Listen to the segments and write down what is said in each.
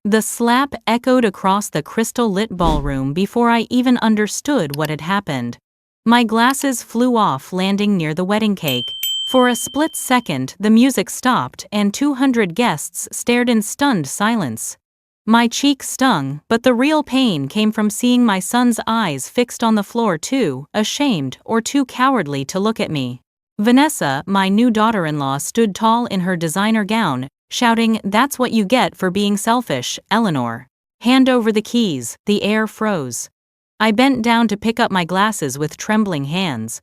The slap echoed across the crystal-lit ballroom before I even understood what had happened. My glasses flew off, landing near the wedding cake. For a split second, the music stopped and 200 guests stared in stunned silence. My cheek stung, but the real pain came from seeing my son's eyes fixed on the floor, too ashamed or too cowardly to look at me. Vanessa, my new daughter-in-law, stood tall in her designer gown, shouting, "That's what you get for being selfish, Eleanor. Hand over the keys." The air froze. I bent down to pick up my glasses with trembling hands.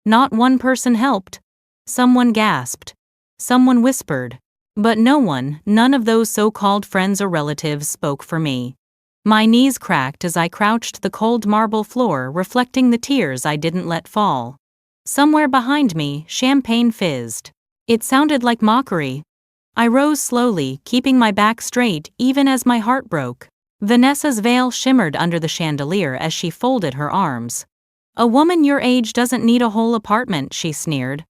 Not one person helped. Someone gasped. Someone whispered. But no one, none of those so-called friends or relatives, spoke for me. My knees cracked as I crouched the cold marble floor, reflecting the tears I didn't let fall. Somewhere behind me, champagne fizzed. It sounded like mockery. I rose slowly, keeping my back straight even as my heart broke. Vanessa's veil shimmered under the chandelier as she folded her arms. "A woman your age doesn't need a whole apartment," she sneered.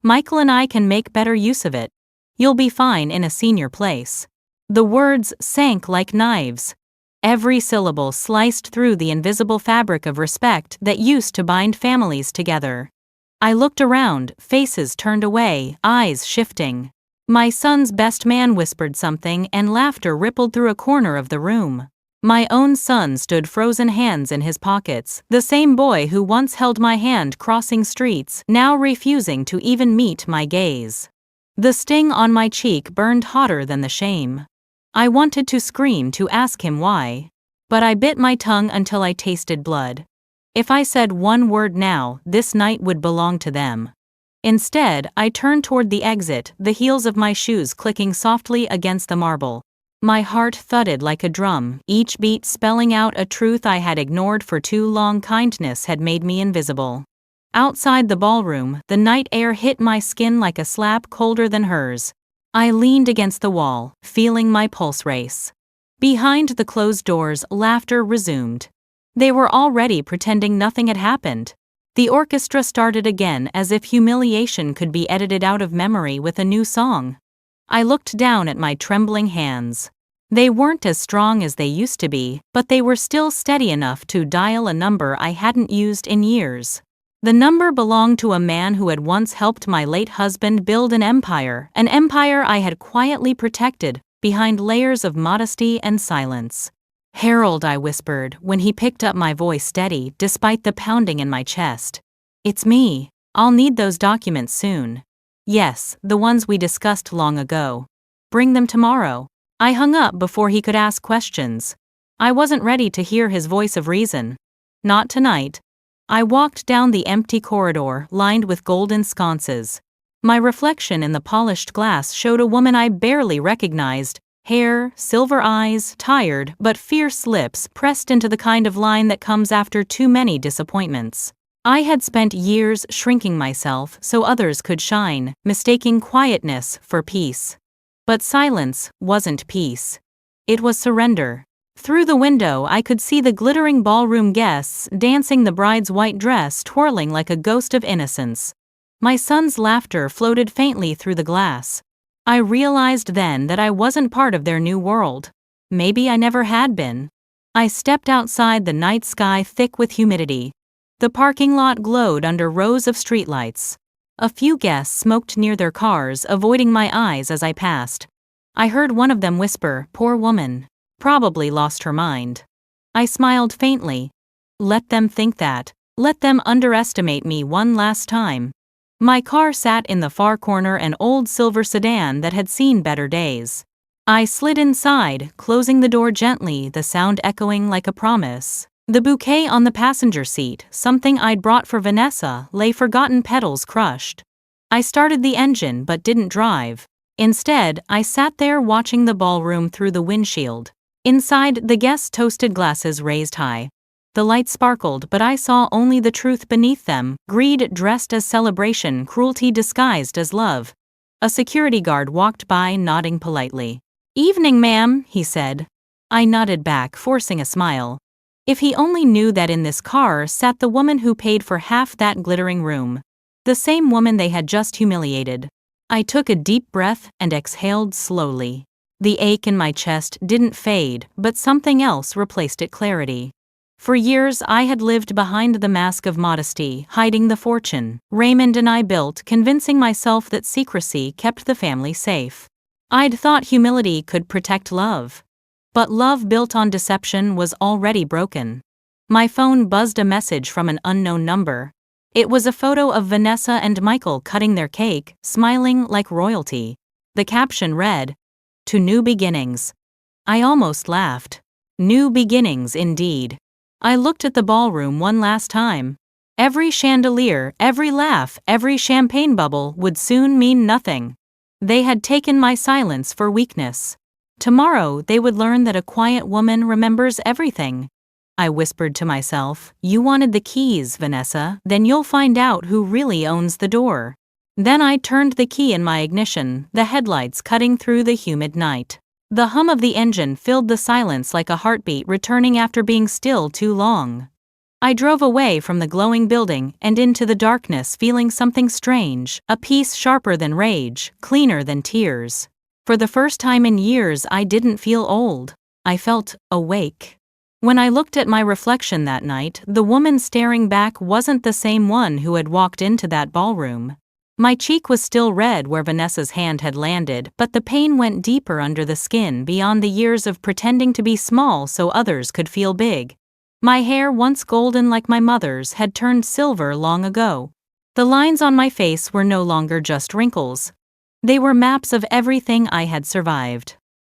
"Michael and I can make better use of it. You'll be fine in a senior place." The words sank like knives. Every syllable sliced through the invisible fabric of respect that used to bind families together. I looked around, faces turned away, eyes shifting. My son's best man whispered something and laughter rippled through a corner of the room. My own son stood frozen, hands in his pockets, the same boy who once held my hand crossing streets, now refusing to even meet my gaze. The sting on my cheek burned hotter than the shame. I wanted to scream, to ask him why. But I bit my tongue until I tasted blood. If I said one word now, this night would belong to them. Instead, I turned toward the exit, the heels of my shoes clicking softly against the marble. My heart thudded like a drum, each beat spelling out a truth I had ignored for too long. Kindness had made me invisible. Outside the ballroom, the night air hit my skin like a slap colder than hers. I leaned against the wall, feeling my pulse race. Behind the closed doors, laughter resumed. They were already pretending nothing had happened. The orchestra started again, as if humiliation could be edited out of memory with a new song. I looked down at my trembling hands. They weren't as strong as they used to be, but they were still steady enough to dial a number I hadn't used in years. The number belonged to a man who had once helped my late husband build an empire I had quietly protected, behind layers of modesty and silence. "Harold," I whispered, when he picked up my voice steady despite the pounding in my chest. "It's me. I'll need those documents soon." "Yes, the ones we discussed long ago. Bring them tomorrow." I hung up before he could ask questions. I wasn't ready to hear his voice of reason. Not tonight. I walked down the empty corridor, lined with golden sconces. My reflection in the polished glass showed a woman I barely recognized. Hair, silver eyes, tired but fierce lips pressed into the kind of line that comes after too many disappointments. I had spent years shrinking myself so others could shine, mistaking quietness for peace. But silence wasn't peace. It was surrender. Through the window I could see the glittering ballroom guests dancing, the bride's white dress twirling like a ghost of innocence. My son's laughter floated faintly through the glass. I realized then that I wasn't part of their new world. Maybe I never had been. I stepped outside, the night sky thick with humidity. The parking lot glowed under rows of streetlights. A few guests smoked near their cars, avoiding my eyes as I passed. I heard one of them whisper, "Poor woman. Probably lost her mind." I smiled faintly. Let them think that. Let them underestimate me one last time. My car sat in the far corner, an old silver sedan that had seen better days. I slid inside, closing the door gently, the sound echoing like a promise. The bouquet on the passenger seat, something I'd brought for Vanessa, lay, forgotten petals crushed. I started the engine but didn't drive. Instead, I sat there watching the ballroom through the windshield. Inside, the guests' toasted glasses raised high. The lights sparkled, but I saw only the truth beneath them: greed dressed as celebration, cruelty disguised as love. A security guard walked by, nodding politely. "Evening, ma'am," he said. I nodded back, forcing a smile. If he only knew that in this car sat the woman who paid for half that glittering room. The same woman they had just humiliated. I took a deep breath and exhaled slowly. The ache in my chest didn't fade, but something else replaced it: clarity. For years I had lived behind the mask of modesty, hiding the fortune Raymond and I built, convincing myself that secrecy kept the family safe. I'd thought humility could protect love. But love built on deception was already broken. My phone buzzed a message from an unknown number. It was a photo of Vanessa and Michael cutting their cake, smiling like royalty. The caption read, "To new beginnings." I almost laughed. New beginnings indeed. I looked at the ballroom one last time. Every chandelier, every laugh, every champagne bubble would soon mean nothing. They had taken my silence for weakness. Tomorrow they would learn that a quiet woman remembers everything. I whispered to myself, "You wanted the keys, Vanessa, then you'll find out who really owns the door." Then I turned the key in my ignition, the headlights cutting through the humid night. The hum of the engine filled the silence like a heartbeat returning after being still too long. I drove away from the glowing building and into the darkness, feeling something strange, a peace sharper than rage, cleaner than tears. For the first time in years I didn't feel old. I felt awake. When I looked at my reflection that night, the woman staring back wasn't the same one who had walked into that ballroom. My cheek was still red where Vanessa's hand had landed, but the pain went deeper under the skin, beyond the years of pretending to be small so others could feel big. My hair, once golden like my mother's, had turned silver long ago. The lines on my face were no longer just wrinkles. They were maps of everything I had survived.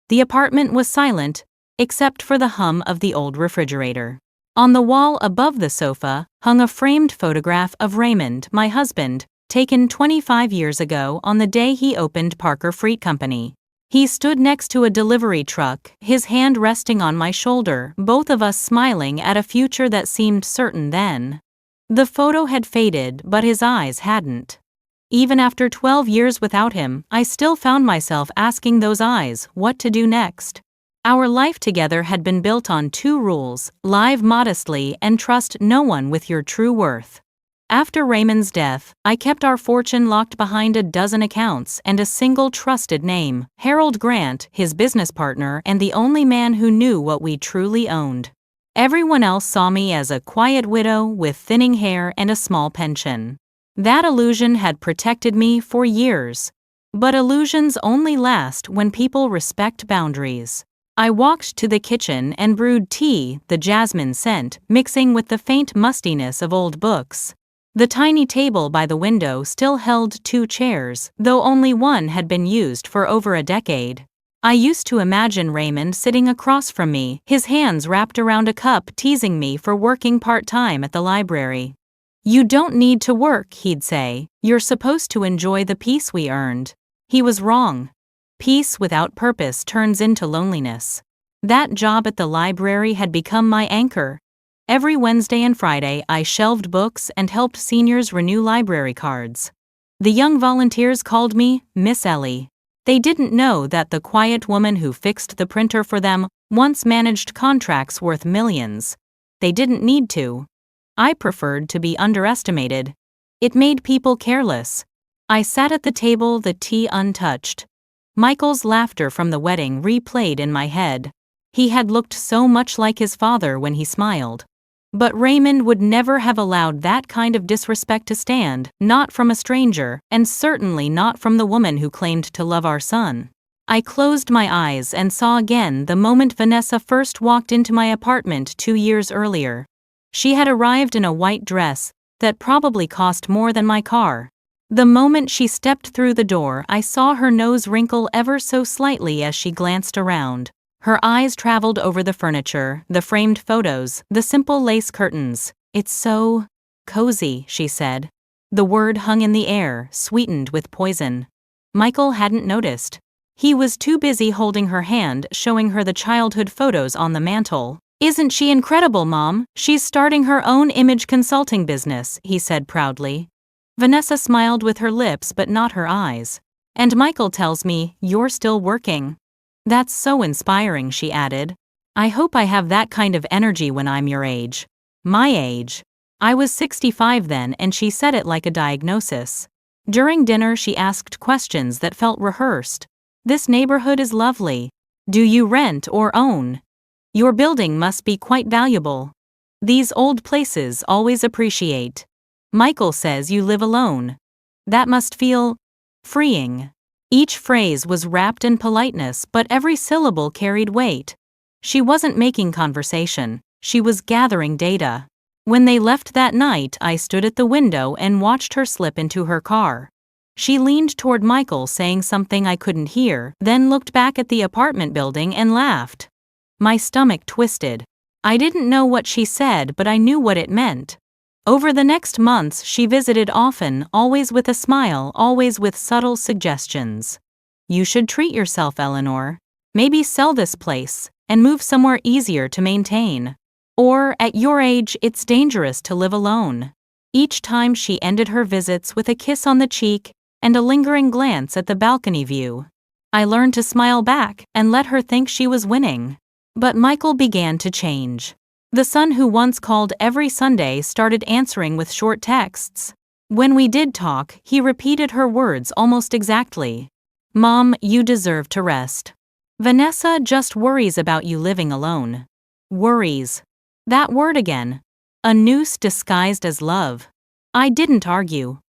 The apartment was silent, except for the hum of the old refrigerator. On the wall above the sofa hung a framed photograph of Raymond, my husband, taken 25 years ago on the day he opened Parker Fruit Company. He stood next to a delivery truck, his hand resting on my shoulder, both of us smiling at a future that seemed certain then. The photo had faded, but his eyes hadn't. Even after 12 years without him, I still found myself asking those eyes what to do next. Our life together had been built on two rules: live modestly and trust no one with your true worth. After Raymond's death, I kept our fortune locked behind a dozen accounts and a single trusted name: Harold Grant, his business partner and the only man who knew what we truly owned. Everyone else saw me as a quiet widow with thinning hair and a small pension. That illusion had protected me for years. But illusions only last when people respect boundaries. I walked to the kitchen and brewed tea, the jasmine scent mixing with the faint mustiness of old books. The tiny table by the window still held two chairs, though only one had been used for over a decade. I used to imagine Raymond sitting across from me, his hands wrapped around a cup, teasing me for working part-time at the library. "You don't need to work," he'd say. "You're supposed to enjoy the peace we earned." He was wrong. Peace without purpose turns into loneliness. That job at the library had become my anchor. Every Wednesday and Friday I shelved books and helped seniors renew library cards. The young volunteers called me Miss Ellie. They didn't know that the quiet woman who fixed the printer for them once managed contracts worth millions. They didn't need to. I preferred to be underestimated. It made people careless. I sat at the table, the tea untouched. Michael's laughter from the wedding replayed in my head. He had looked so much like his father when he smiled. But Raymond would never have allowed that kind of disrespect to stand, not from a stranger, and certainly not from the woman who claimed to love our son. I closed my eyes and saw again the moment Vanessa first walked into my apartment 2 years earlier. She had arrived in a white dress that probably cost more than my car. The moment she stepped through the door, I saw her nose wrinkle ever so slightly as she glanced around. Her eyes traveled over the furniture, the framed photos, the simple lace curtains. "It's so cozy," she said. The word hung in the air, sweetened with poison. Michael hadn't noticed. He was too busy holding her hand, showing her the childhood photos on the mantel. "Isn't she incredible, Mom? She's starting her own image consulting business," he said proudly. Vanessa smiled with her lips but not her eyes. "And Michael tells me you're still working." "That's so inspiring," she added. "I hope I have that kind of energy when I'm your age." My age. I was 65 then, and she said it like a diagnosis. During dinner she asked questions that felt rehearsed. This neighborhood is lovely. Do you rent or own? Your building must be quite valuable. These old places always appreciate. Michael says you live alone. That must feel freeing. Each phrase was wrapped in politeness, but every syllable carried weight. She wasn't making conversation, she was gathering data. When they left that night, I stood at the window and watched her slip into her car. She leaned toward Michael, saying something I couldn't hear, then looked back at the apartment building and laughed. My stomach twisted. I didn't know what she said, but I knew what it meant. Over the next months, she visited often, always with a smile, always with subtle suggestions. You should treat yourself, Eleanor. Maybe sell this place and move somewhere easier to maintain. Or, at your age, it's dangerous to live alone. Each time she ended her visits with a kiss on the cheek and a lingering glance at the balcony view. I learned to smile back and let her think she was winning. But Michael began to change. The son who once called every Sunday started answering with short texts. When we did talk, he repeated her words almost exactly. Mom, you deserve to rest. Vanessa just worries about you living alone. Worries. That word again. A noose disguised as love. I didn't argue.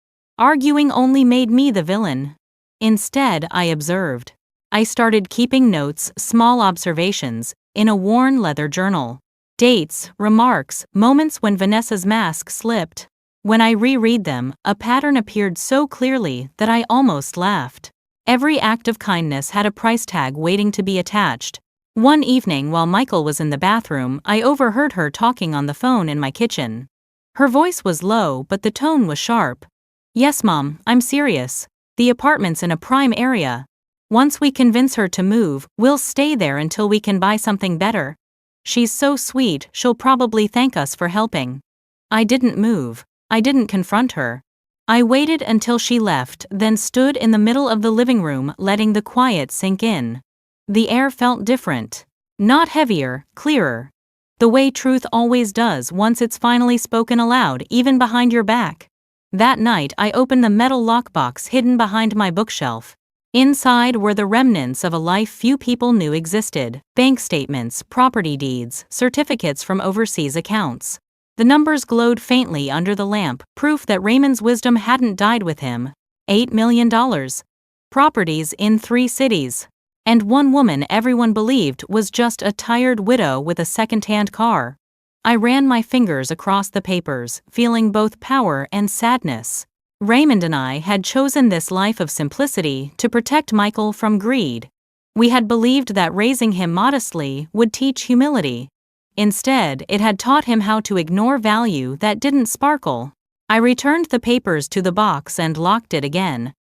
Arguing only made me the villain. Instead, I observed. I started keeping notes, small observations, in a worn leather journal. Dates, remarks, moments when Vanessa's mask slipped. When I reread them, a pattern appeared so clearly that I almost laughed. Every act of kindness had a price tag waiting to be attached. One evening while Michael was in the bathroom, I overheard her talking on the phone in my kitchen. Her voice was low, but the tone was sharp. Yes, Mom, I'm serious. The apartment's in a prime area. Once we convince her to move, we'll stay there until we can buy something better. She's so sweet, she'll probably thank us for helping. I didn't move. I didn't confront her. I waited until she left, then stood in the middle of the living room, letting the quiet sink in. The air felt different. Not heavier, clearer. The way truth always does once it's finally spoken aloud, even behind your back. That night, I opened the metal lockbox hidden behind my bookshelf. Inside were the remnants of a life few people knew existed: bank statements, property deeds, certificates from overseas accounts. The numbers glowed faintly under the lamp, proof that Raymond's wisdom hadn't died with him. $8 million. Properties in 3 cities. And one woman everyone believed was just a tired widow with a second-hand car. I ran my fingers across the papers, feeling both power and sadness. Raymond and I had chosen this life of simplicity to protect Michael from greed. We had believed that raising him modestly would teach humility. Instead, it had taught him how to ignore value that didn't sparkle. I returned the papers to the box and locked it again.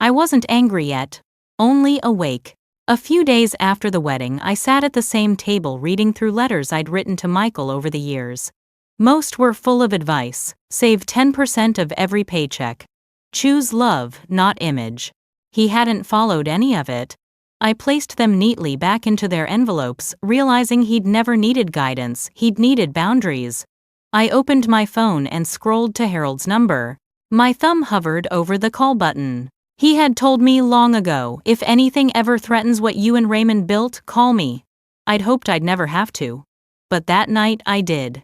I wasn't angry yet, only awake. A few days after the wedding, I sat at the same table reading through letters I'd written to Michael over the years. Most were full of advice: save 10% of every paycheck. Choose love, not image. He hadn't followed any of it. I placed them neatly back into their envelopes, realizing he'd never needed guidance, he'd needed boundaries. I opened my phone and scrolled to Harold's number. My thumb hovered over the call button. He had told me long ago, if anything ever threatens what you and Raymond built, call me. I'd hoped I'd never have to. But that night I did.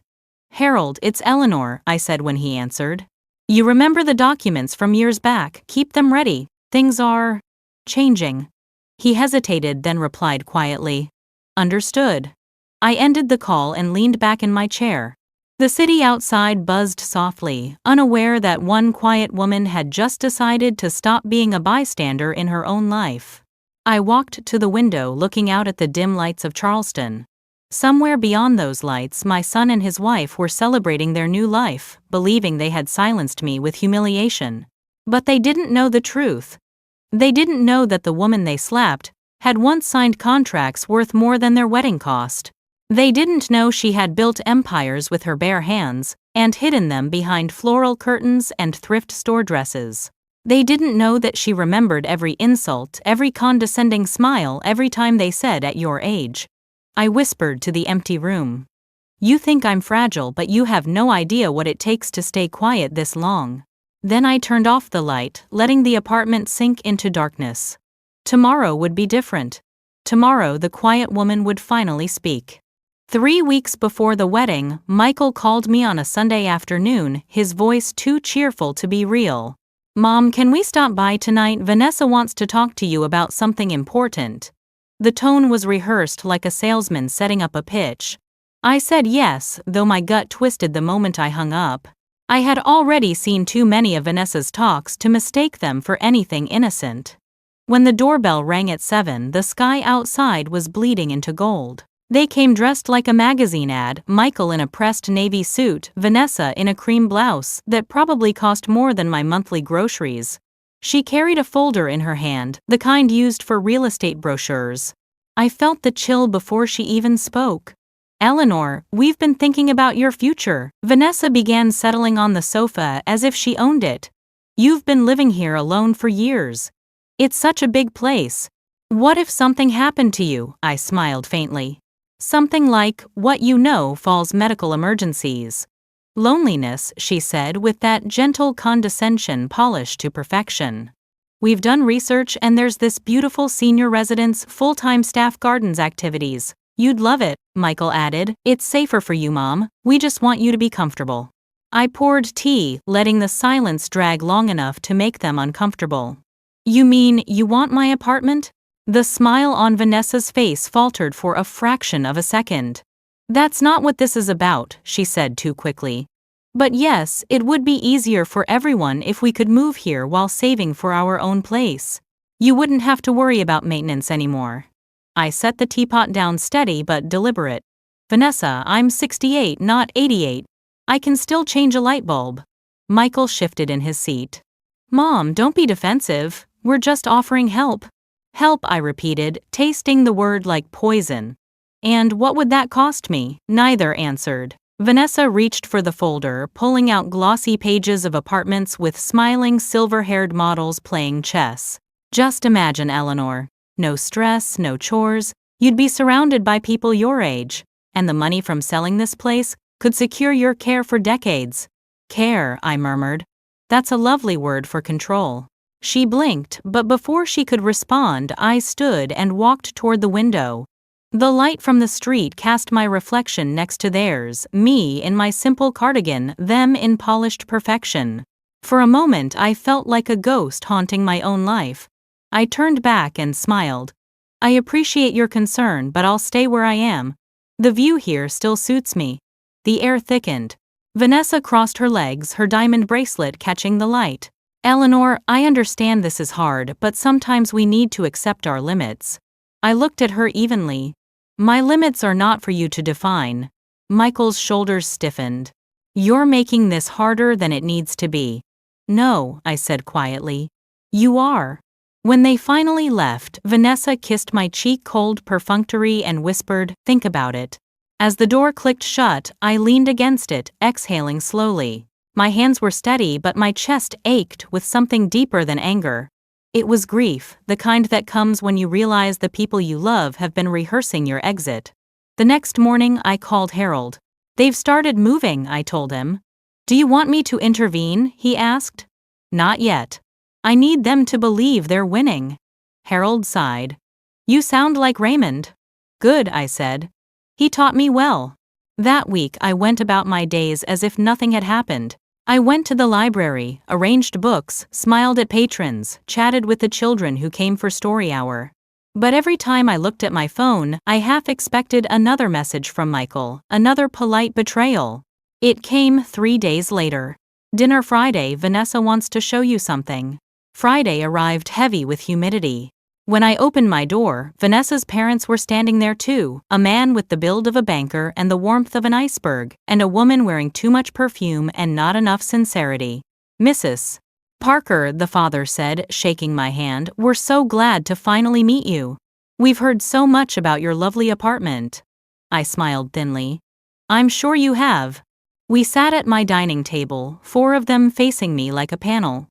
Harold, it's Eleanor, I said when he answered. You remember the documents from years back, keep them ready. Things are changing. He hesitated, then replied quietly. Understood. I ended the call and leaned back in my chair. The city outside buzzed softly, unaware that one quiet woman had just decided to stop being a bystander in her own life. I walked to the window, looking out at the dim lights of Charleston. Somewhere beyond those lights, my son and his wife were celebrating their new life, believing they had silenced me with humiliation. But they didn't know the truth. They didn't know that the woman they slapped had once signed contracts worth more than their wedding cost. They didn't know she had built empires with her bare hands and hidden them behind floral curtains and thrift store dresses. They didn't know that she remembered every insult, every condescending smile, every time they said, "At your age." I whispered to the empty room. You think I'm fragile, but you have no idea what it takes to stay quiet this long. Then I turned off the light, letting the apartment sink into darkness. Tomorrow would be different. Tomorrow the quiet woman would finally speak. 3 weeks before the wedding, Michael called me on a Sunday afternoon, his voice too cheerful to be real. "Mom, can we stop by tonight? Vanessa wants to talk to you about something important." The tone was rehearsed like a salesman setting up a pitch. I said yes, though my gut twisted the moment I hung up. I had already seen too many of Vanessa's talks to mistake them for anything innocent. When the doorbell rang at 7, the sky outside was bleeding into gold. They came dressed like a magazine ad, Michael in a pressed navy suit, Vanessa in a cream blouse that probably cost more than my monthly groceries. She carried a folder in her hand, the kind used for real estate brochures. I felt the chill before she even spoke. "Eleanor, we've been thinking about your future." Vanessa began settling on the sofa as if she owned it. "You've been living here alone for years. It's such a big place. What if something happened to you?" I smiled faintly. "Something like what you know falls medical emergencies." "Loneliness," she said with that gentle condescension polished to perfection. "We've done research and there's this beautiful senior residence full-time staff gardens activities. You'd love it," Michael added. "It's safer for you, Mom. We just want you to be comfortable." I poured tea, letting the silence drag long enough to make them uncomfortable. "You mean you want my apartment?" The smile on Vanessa's face faltered for a fraction of a second. "That's not what this is about," she said too quickly. "But yes, it would be easier for everyone if we could move here while saving for our own place. You wouldn't have to worry about maintenance anymore." I set the teapot down steady but deliberate. "Vanessa, I'm 68, not 88. I can still change a light bulb." Michael shifted in his seat. "Mom, don't be defensive. We're just offering help." "Help," I repeated, tasting the word like poison. "And what would that cost me?" Neither answered. Vanessa reached for the folder, pulling out glossy pages of apartments with smiling silver-haired models playing chess. "Just imagine, Eleanor. No stress, no chores. You'd be surrounded by people your age. And the money from selling this place could secure your care for decades." "Care," I murmured. "That's a lovely word for control." She blinked, but before she could respond, I stood and walked toward the window. The light from the street cast my reflection next to theirs, me in my simple cardigan, them in polished perfection. For a moment I felt like a ghost haunting my own life. I turned back and smiled. "I appreciate your concern, but I'll stay where I am. The view here still suits me." The air thickened. Vanessa crossed her legs, her diamond bracelet catching the light. "Eleanor, I understand this is hard, but sometimes we need to accept our limits." I looked at her evenly. "My limits are not for you to define." Michael's shoulders stiffened. "You're making this harder than it needs to be." "No," I said quietly. "You are." When they finally left, Vanessa kissed my cheek cold perfunctory and whispered, "Think about it." As the door clicked shut, I leaned against it, exhaling slowly. My hands were steady, but my chest ached with something deeper than anger. It was grief, the kind that comes when you realize the people you love have been rehearsing your exit. The next morning, I called Harold. "They've started moving," I told him. "Do you want me to intervene?" he asked. "Not yet. I need them to believe they're winning." Harold sighed. "You sound like Raymond." "Good," I said. "He taught me well." That week I went about my days as if nothing had happened. I went to the library, arranged books, smiled at patrons, chatted with the children who came for story hour. But every time I looked at my phone, I half expected another message from Michael, another polite betrayal. It came 3 days later. "Dinner Friday, Vanessa wants to show you something." Friday arrived heavy with humidity. When I opened my door, Vanessa's parents were standing there too, a man with the build of a banker and the warmth of an iceberg, and a woman wearing too much perfume and not enough sincerity. "Mrs. Parker," the father said, shaking my hand, "we're so glad to finally meet you. We've heard so much about your lovely apartment." I smiled thinly. "I'm sure you have." We sat at my dining table, 4 of them facing me like a panel.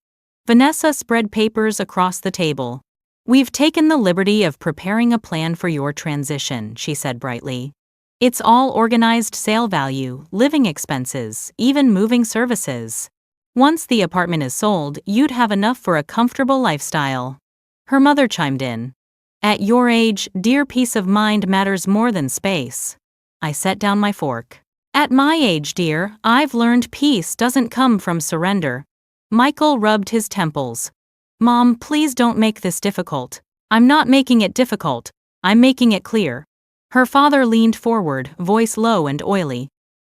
Vanessa spread papers across the table. "We've taken the liberty of preparing a plan for your transition," she said brightly. "It's all organized: sale value, living expenses, even moving services. Once the apartment is sold, you'd have enough for a comfortable lifestyle." Her mother chimed in. At your age, dear, peace of mind matters more than space. I set down my fork. At my age, dear, I've learned peace doesn't come from surrender. Michael rubbed his temples. Mom, please don't make this difficult. I'm not making it difficult. I'm making it clear. Her father leaned forward, voice low and oily.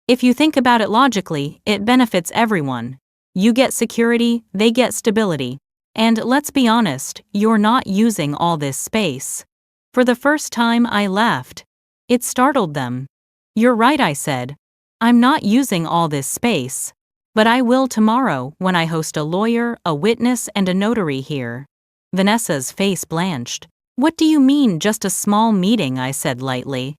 If you think about it logically, it benefits everyone. You get security, they get stability. And let's be honest, you're not using all this space. For the first time, I laughed. It startled them. You're right, I said. I'm not using all this space. But I will tomorrow when I host a lawyer, a witness, and a notary here. Vanessa's face blanched. What do you mean, just a small meeting? I said lightly.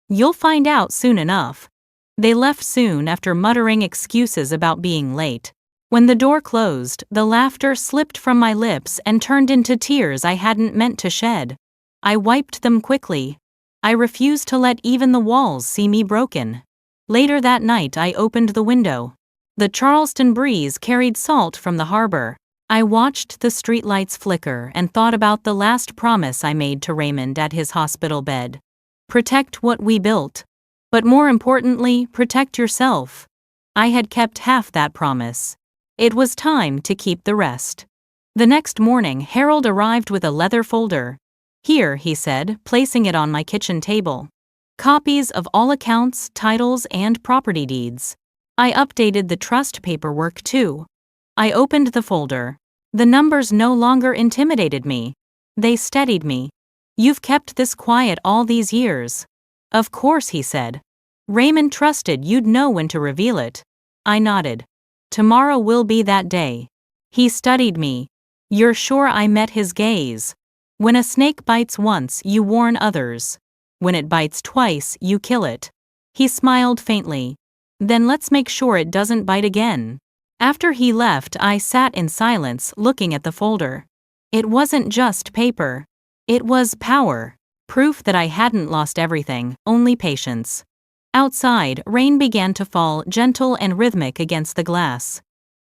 You'll find out soon enough. They left soon after muttering excuses about being late. When the door closed, the laughter slipped from my lips and turned into tears I hadn't meant to shed. I wiped them quickly. I refused to let even the walls see me broken. Later that night, I opened the window. The Charleston breeze carried salt from the harbor. I watched the streetlights flicker and thought about the last promise I made to Raymond at his hospital bed. Protect what we built. But more importantly, protect yourself. I had kept half that promise. It was time to keep the rest. The next morning, Harold arrived with a leather folder. Here, he said, placing it on my kitchen table. Copies of all accounts, titles, and property deeds. I updated the trust paperwork too. I opened the folder. The numbers no longer intimidated me. They steadied me. You've kept this quiet all these years. Of course, he said. Raymond trusted you'd know when to reveal it. I nodded. Tomorrow will be that day. He studied me. You're sure? I met his gaze. When a snake bites once, you warn others. When it bites twice, you kill it. He smiled faintly. Then let's make sure it doesn't bite again. After he left, I sat in silence, looking at the folder. It wasn't just paper. It was power. Proof that I hadn't lost everything, only patience. Outside, rain began to fall, gentle and rhythmic against the glass.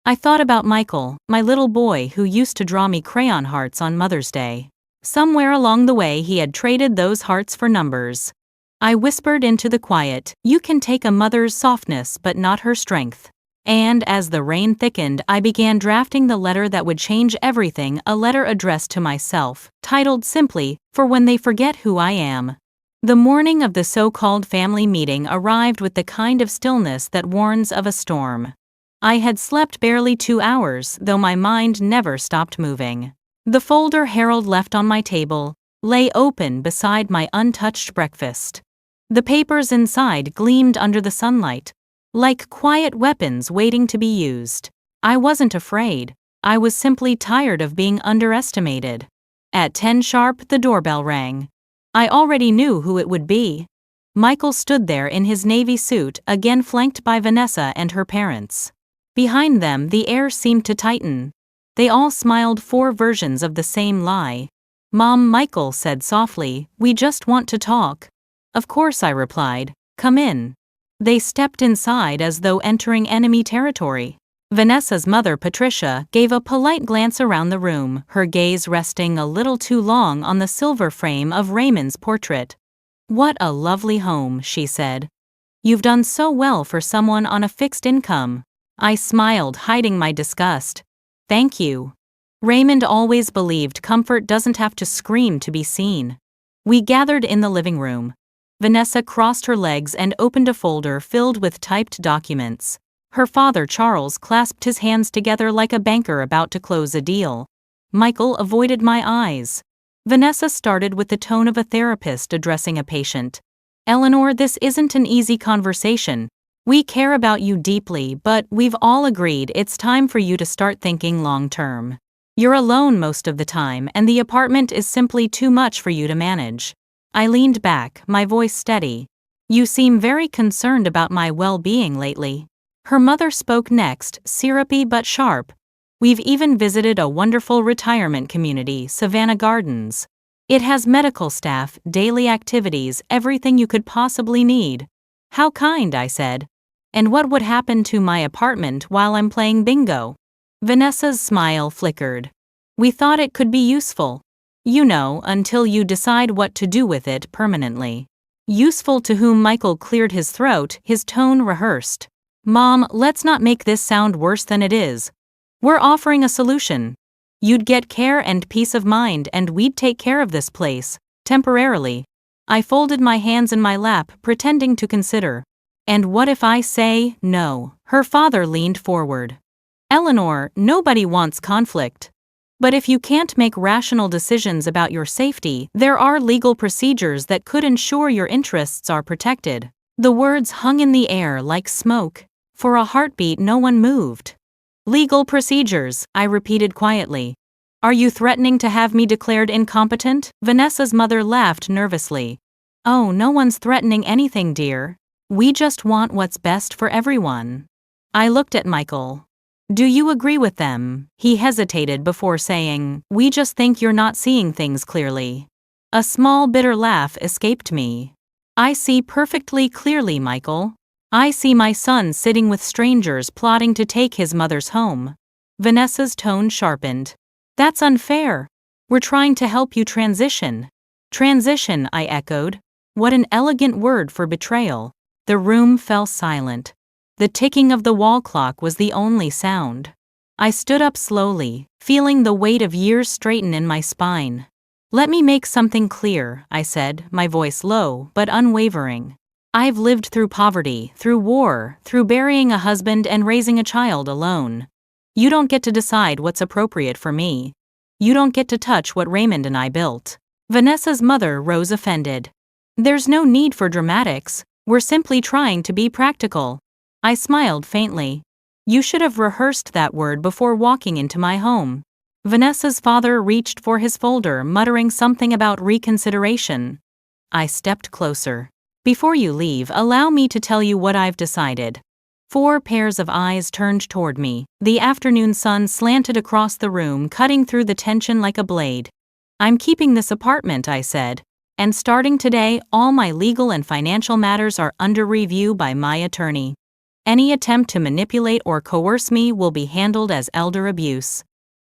I thought about Michael, my little boy who used to draw me crayon hearts on Mother's Day. Somewhere along the way he had traded those hearts for numbers. I whispered into the quiet, you can take a mother's softness but not her strength. And as the rain thickened, I began drafting the letter that would change everything, a letter addressed to myself, titled simply, For When They Forget Who I Am. The morning of the so-called family meeting arrived with the kind of stillness that warns of a storm. I had slept barely 2 hours, though my mind never stopped moving. The folder Harold left on my table lay open beside my untouched breakfast. The papers inside gleamed under the sunlight, like quiet weapons waiting to be used. I wasn't afraid. I was simply tired of being underestimated. At 10 sharp, the doorbell rang. I already knew who it would be. Michael stood there in his navy suit, again flanked by Vanessa and her parents. Behind them, the air seemed to tighten. They all smiled, 4 versions of the same lie. Mom, Michael said softly, we just want to talk. Of course, I replied. Come in. They stepped inside as though entering enemy territory. Vanessa's mother, Patricia, gave a polite glance around the room, her gaze resting a little too long on the silver frame of Raymond's portrait. What a lovely home, she said. You've done so well for someone on a fixed income. I smiled, hiding my disgust. Thank you. Raymond always believed comfort doesn't have to scream to be seen. We gathered in the living room. Vanessa crossed her legs and opened a folder filled with typed documents. Her father, Charles, clasped his hands together like a banker about to close a deal. Michael avoided my eyes. Vanessa started with the tone of a therapist addressing a patient. Eleanor, this isn't an easy conversation. We care about you deeply, but we've all agreed it's time for you to start thinking long-term. You're alone most of the time, and the apartment is simply too much for you to manage. I leaned back, my voice steady. You seem very concerned about my well-being lately. Her mother spoke next, syrupy but sharp. We've even visited a wonderful retirement community, Savannah Gardens. It has medical staff, daily activities, everything you could possibly need. How kind, I said. And what would happen to my apartment while I'm playing bingo? Vanessa's smile flickered. We thought it could be useful. You know, until you decide what to do with it permanently. Useful to whom Michael cleared his throat, his tone rehearsed. Mom, let's not make this sound worse than it is. We're offering a solution. You'd get care and peace of mind, and we'd take care of this place, temporarily. I folded my hands in my lap, pretending to consider. And what if I say no? Her father leaned forward. Eleanor, nobody wants conflict. But if you can't make rational decisions about your safety, there are legal procedures that could ensure your interests are protected. The words hung in the air like smoke. For a heartbeat, no one moved. Legal procedures, I repeated quietly. Are you threatening to have me declared incompetent? Vanessa's mother laughed nervously. Oh, no one's threatening anything, dear. We just want what's best for everyone. I looked at Michael. Do you agree with them? He hesitated before saying, we just think you're not seeing things clearly. A small bitter laugh escaped me. I see perfectly clearly, Michael. I see my son sitting with strangers plotting to take his mother's home. Vanessa's tone sharpened. That's unfair. We're trying to help you transition. Transition, I echoed. What an elegant word for betrayal. The room fell silent. The ticking of the wall clock was the only sound. I stood up slowly, feeling the weight of years straighten in my spine. Let me make something clear, I said, my voice low but unwavering. I've lived through poverty, through war, through burying a husband and raising a child alone. You don't get to decide what's appropriate for me. You don't get to touch what Raymond and I built. Vanessa's mother rose offended. There's no need for dramatics. We're simply trying to be practical. I smiled faintly. You should have rehearsed that word before walking into my home. Vanessa's father reached for his folder, muttering something about reconsideration. I stepped closer. Before you leave, allow me to tell you what I've decided. 4 pairs of eyes turned toward me. The afternoon sun slanted across the room, cutting through the tension like a blade. I'm keeping this apartment, I said. And starting today, all my legal and financial matters are under review by my attorney. Any attempt to manipulate or coerce me will be handled as elder abuse.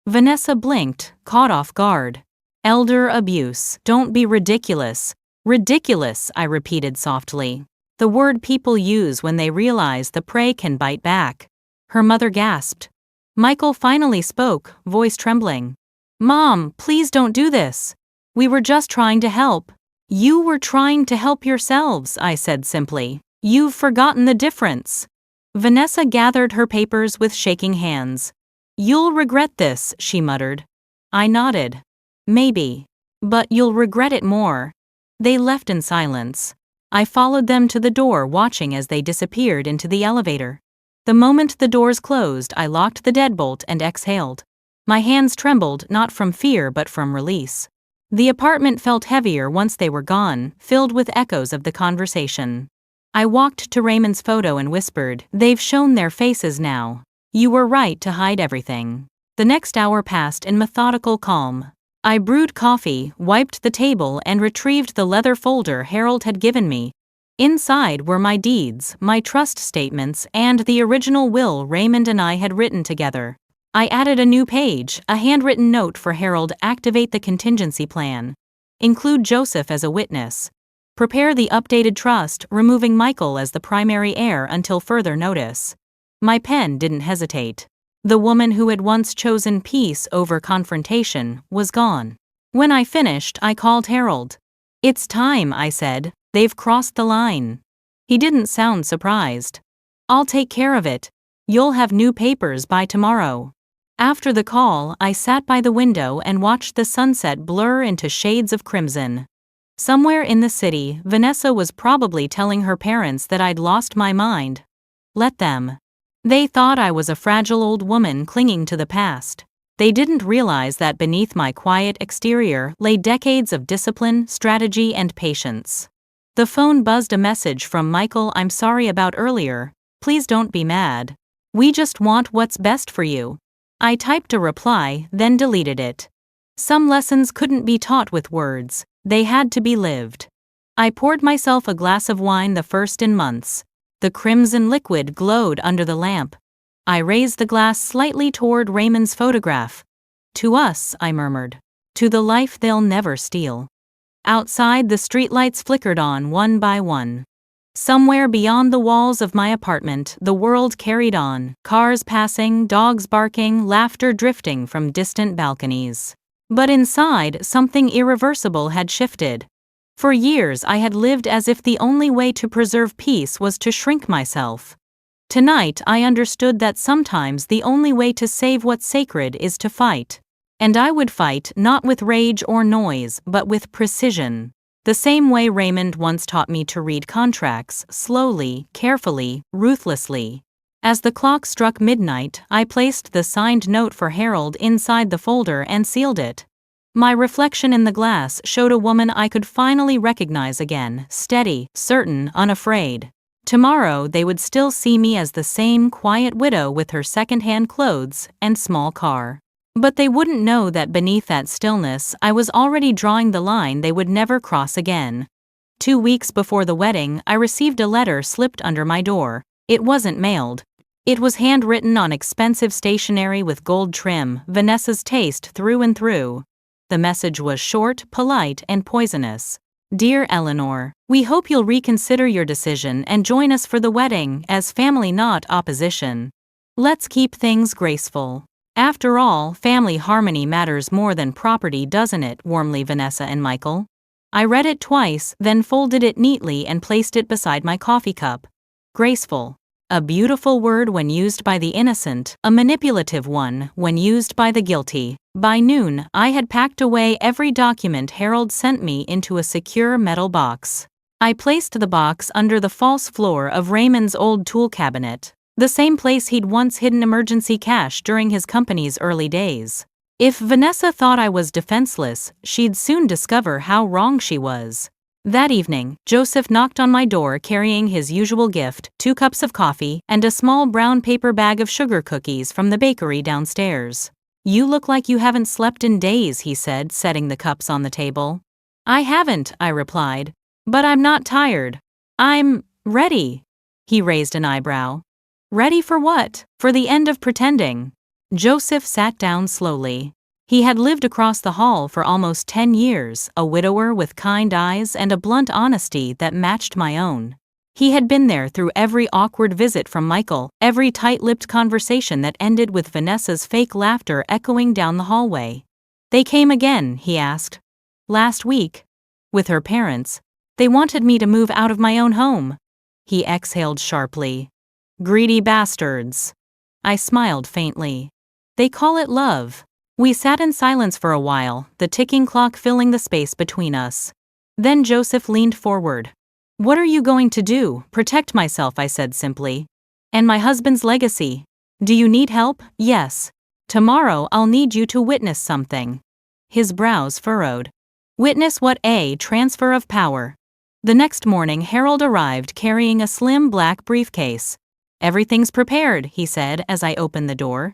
Vanessa blinked, caught off guard. Elder abuse. Don't be ridiculous. Ridiculous, I repeated softly. The word people use when they realize the prey can bite back. Her mother gasped. Michael finally spoke, voice trembling. Mom, please don't do this. We were just trying to help. You were trying to help yourselves, I said simply. You've forgotten the difference. Vanessa gathered her papers with shaking hands. You'll regret this, she muttered. I nodded. Maybe. But you'll regret it more. They left in silence. I followed them to the door, watching as they disappeared into the elevator. The moment the doors closed, I locked the deadbolt and exhaled. My hands trembled, not from fear but from release. The apartment felt heavier once they were gone, filled with echoes of the conversation. I walked to Raymond's photo and whispered, they've shown their faces now. You were right to hide everything. The next hour passed in methodical calm. I brewed coffee, wiped the table, and retrieved the leather folder Harold had given me. Inside were my deeds, my trust statements, and the original will Raymond and I had written together. I added a new page, a handwritten note for Harold: activate the contingency plan. Include Joseph as a witness. Prepare the updated trust, removing Michael as the primary heir until further notice. My pen didn't hesitate. The woman who had once chosen peace over confrontation was gone. When I finished, I called Harold. It's time, I said. They've crossed the line. He didn't sound surprised. I'll take care of it. You'll have new papers by tomorrow. After the call, I sat by the window and watched the sunset blur into shades of crimson. Somewhere in the city, Vanessa was probably telling her parents that I'd lost my mind. Let them. They thought I was a fragile old woman clinging to the past. They didn't realize that beneath my quiet exterior lay decades of discipline, strategy, and patience. The phone buzzed, a message from Michael. I'm sorry about earlier. Please don't be mad. We just want what's best for you. I typed a reply, then deleted it. Some lessons couldn't be taught with words. They had to be lived. I poured myself a glass of wine, the first in months. The crimson liquid glowed under the lamp. I raised the glass slightly toward Raymond's photograph. To us, I murmured. to the life they'll never steal. Outside, the streetlights flickered on one by one. Somewhere beyond the walls of my apartment, the world carried on, cars passing, dogs barking, laughter drifting from distant balconies. But inside, something irreversible had shifted. For years I had lived as if the only way to preserve peace was to shrink myself. Tonight I understood that sometimes the only way to save what's sacred is to fight. And I would fight not with rage or noise, but with precision. The same way Raymond once taught me to read contracts, slowly, carefully, ruthlessly. As the clock struck midnight, I placed the signed note for Harold inside the folder and sealed it. My reflection in the glass showed a woman I could finally recognize again, steady, certain, unafraid. Tomorrow they would still see me as the same quiet widow with her second-hand clothes and small car. But they wouldn't know that beneath that stillness I was already drawing the line they would never cross again. 2 weeks before the wedding, I received a letter slipped under my door. It wasn't mailed. It was handwritten on expensive stationery with gold trim, Vanessa's taste through and through. The message was short, polite, and poisonous. Dear Eleanor, we hope you'll reconsider your decision and join us for the wedding as family, not opposition. Let's keep things graceful. After all, family harmony matters more than property, doesn't it? Warmly, Vanessa and Michael. I read it twice, then folded it neatly and placed it beside my coffee cup. Graceful. A beautiful word when used by the innocent, a manipulative one when used by the guilty. By noon, I had packed away every document Harold sent me into a secure metal box. I placed the box under the false floor of Raymond's old tool cabinet, the same place he'd once hidden emergency cash during his company's early days. If Vanessa thought I was defenseless, she'd soon discover how wrong she was. That evening, Joseph knocked on my door carrying his usual gift, 2 cups of coffee and a small brown paper bag of sugar cookies from the bakery downstairs. You look like you haven't slept in days, he said, setting the cups on the table. I haven't, I replied. But I'm not tired. I'm ready. He raised an eyebrow. Ready for what? For the end of pretending. Joseph sat down slowly. He had lived across the hall for almost 10 years, a widower with kind eyes and a blunt honesty that matched my own. He had been there through every awkward visit from Michael, every tight-lipped conversation that ended with Vanessa's fake laughter echoing down the hallway. They came again, he asked. Last week. With her parents. They wanted me to move out of my own home. He exhaled sharply. Greedy bastards. I smiled faintly. They call it love. We sat in silence for a while, the ticking clock filling the space between us. Then Joseph leaned forward. What are you going to do? Protect myself, I said simply. And my husband's legacy. Do you need help? Yes. Tomorrow I'll need you to witness something. His brows furrowed. Witness what? A transfer of power. The next morning Harold arrived carrying a slim black briefcase. Everything's prepared, he said as I opened the door.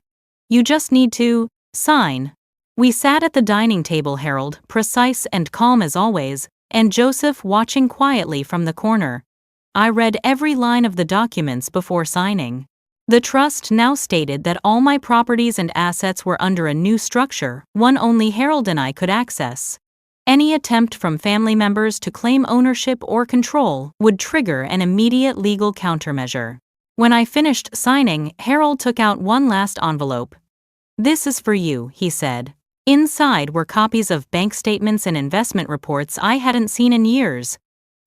You just need to sign. We sat at the dining table, Harold, precise and calm as always, and Joseph watching quietly from the corner. I read every line of the documents before signing. The trust now stated that all my properties and assets were under a new structure, one only Harold and I could access. Any attempt from family members to claim ownership or control would trigger an immediate legal countermeasure. When I finished signing, Harold took out one last envelope. This is for you, he said. Inside were copies of bank statements and investment reports I hadn't seen in years.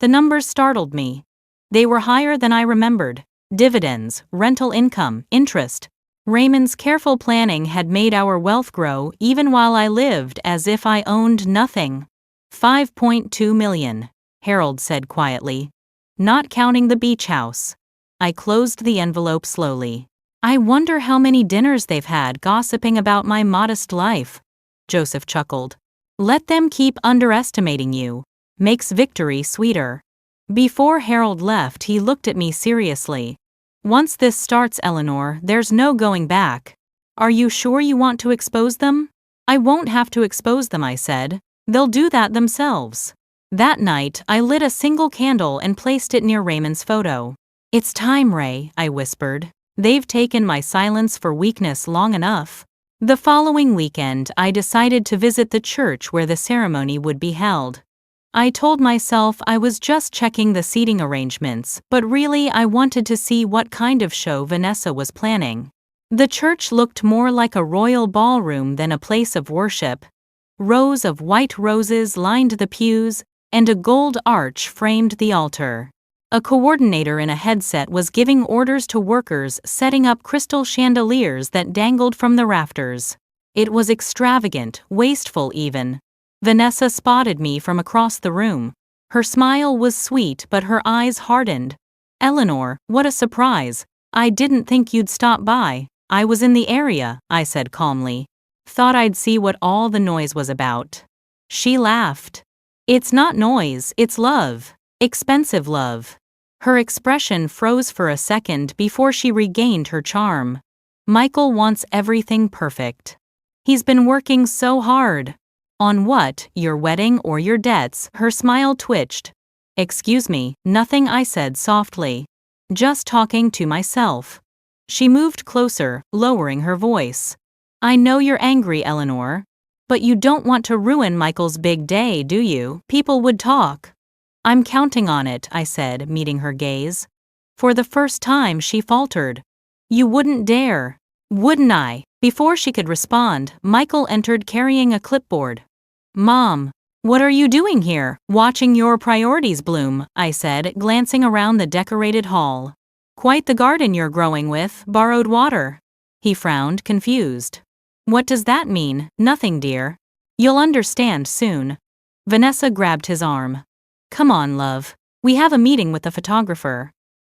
The numbers startled me. They were higher than I remembered. Dividends, rental income, interest. Raymond's careful planning had made our wealth grow even while I lived as if I owned nothing. 5.2 million, Harold said quietly. Not counting the beach house. I closed the envelope slowly. I wonder how many dinners they've had gossiping about my modest life. Joseph chuckled. Let them keep underestimating you. Makes victory sweeter. Before Harold left, he looked at me seriously. Once this starts, Eleanor, there's no going back. Are you sure you want to expose them? I won't have to expose them, I said. They'll do that themselves. That night, I lit a single candle and placed it near Raymond's photo. It's time, Ray, I whispered. They've taken my silence for weakness long enough. The following weekend, I decided to visit the church where the ceremony would be held. I told myself I was just checking the seating arrangements, but really I wanted to see what kind of show Vanessa was planning. The church looked more like a royal ballroom than a place of worship. Rows of white roses lined the pews, and a gold arch framed the altar. A coordinator in a headset was giving orders to workers setting up crystal chandeliers that dangled from the rafters. It was extravagant, wasteful even. Vanessa spotted me from across the room. Her smile was sweet, but her eyes hardened. "Eleanor, what a surprise. I didn't think you'd stop by." "I was in the area," I said calmly. "Thought I'd see what all the noise was about." She laughed. "It's not noise, it's love. Expensive love." Her expression froze for a second before she regained her charm. "Michael wants everything perfect. He's been working so hard." "On what, your wedding or your debts?" Her smile twitched. "Excuse me, nothing," I said softly. "Just talking to myself." She moved closer, lowering her voice. "I know you're angry, Eleanor. But you don't want to ruin Michael's big day, do you? People would talk." "I'm counting on it," I said, meeting her gaze. For the first time she faltered. "You wouldn't dare." "Wouldn't I?" Before she could respond, Michael entered carrying a clipboard. "Mom, what are you doing here?" "Watching your priorities bloom," I said, glancing around the decorated hall. "Quite the garden you're growing with borrowed water." He frowned, confused. "What does that mean?" "Nothing, dear. You'll understand soon." Vanessa grabbed his arm. "Come on, love. We have a meeting with the photographer."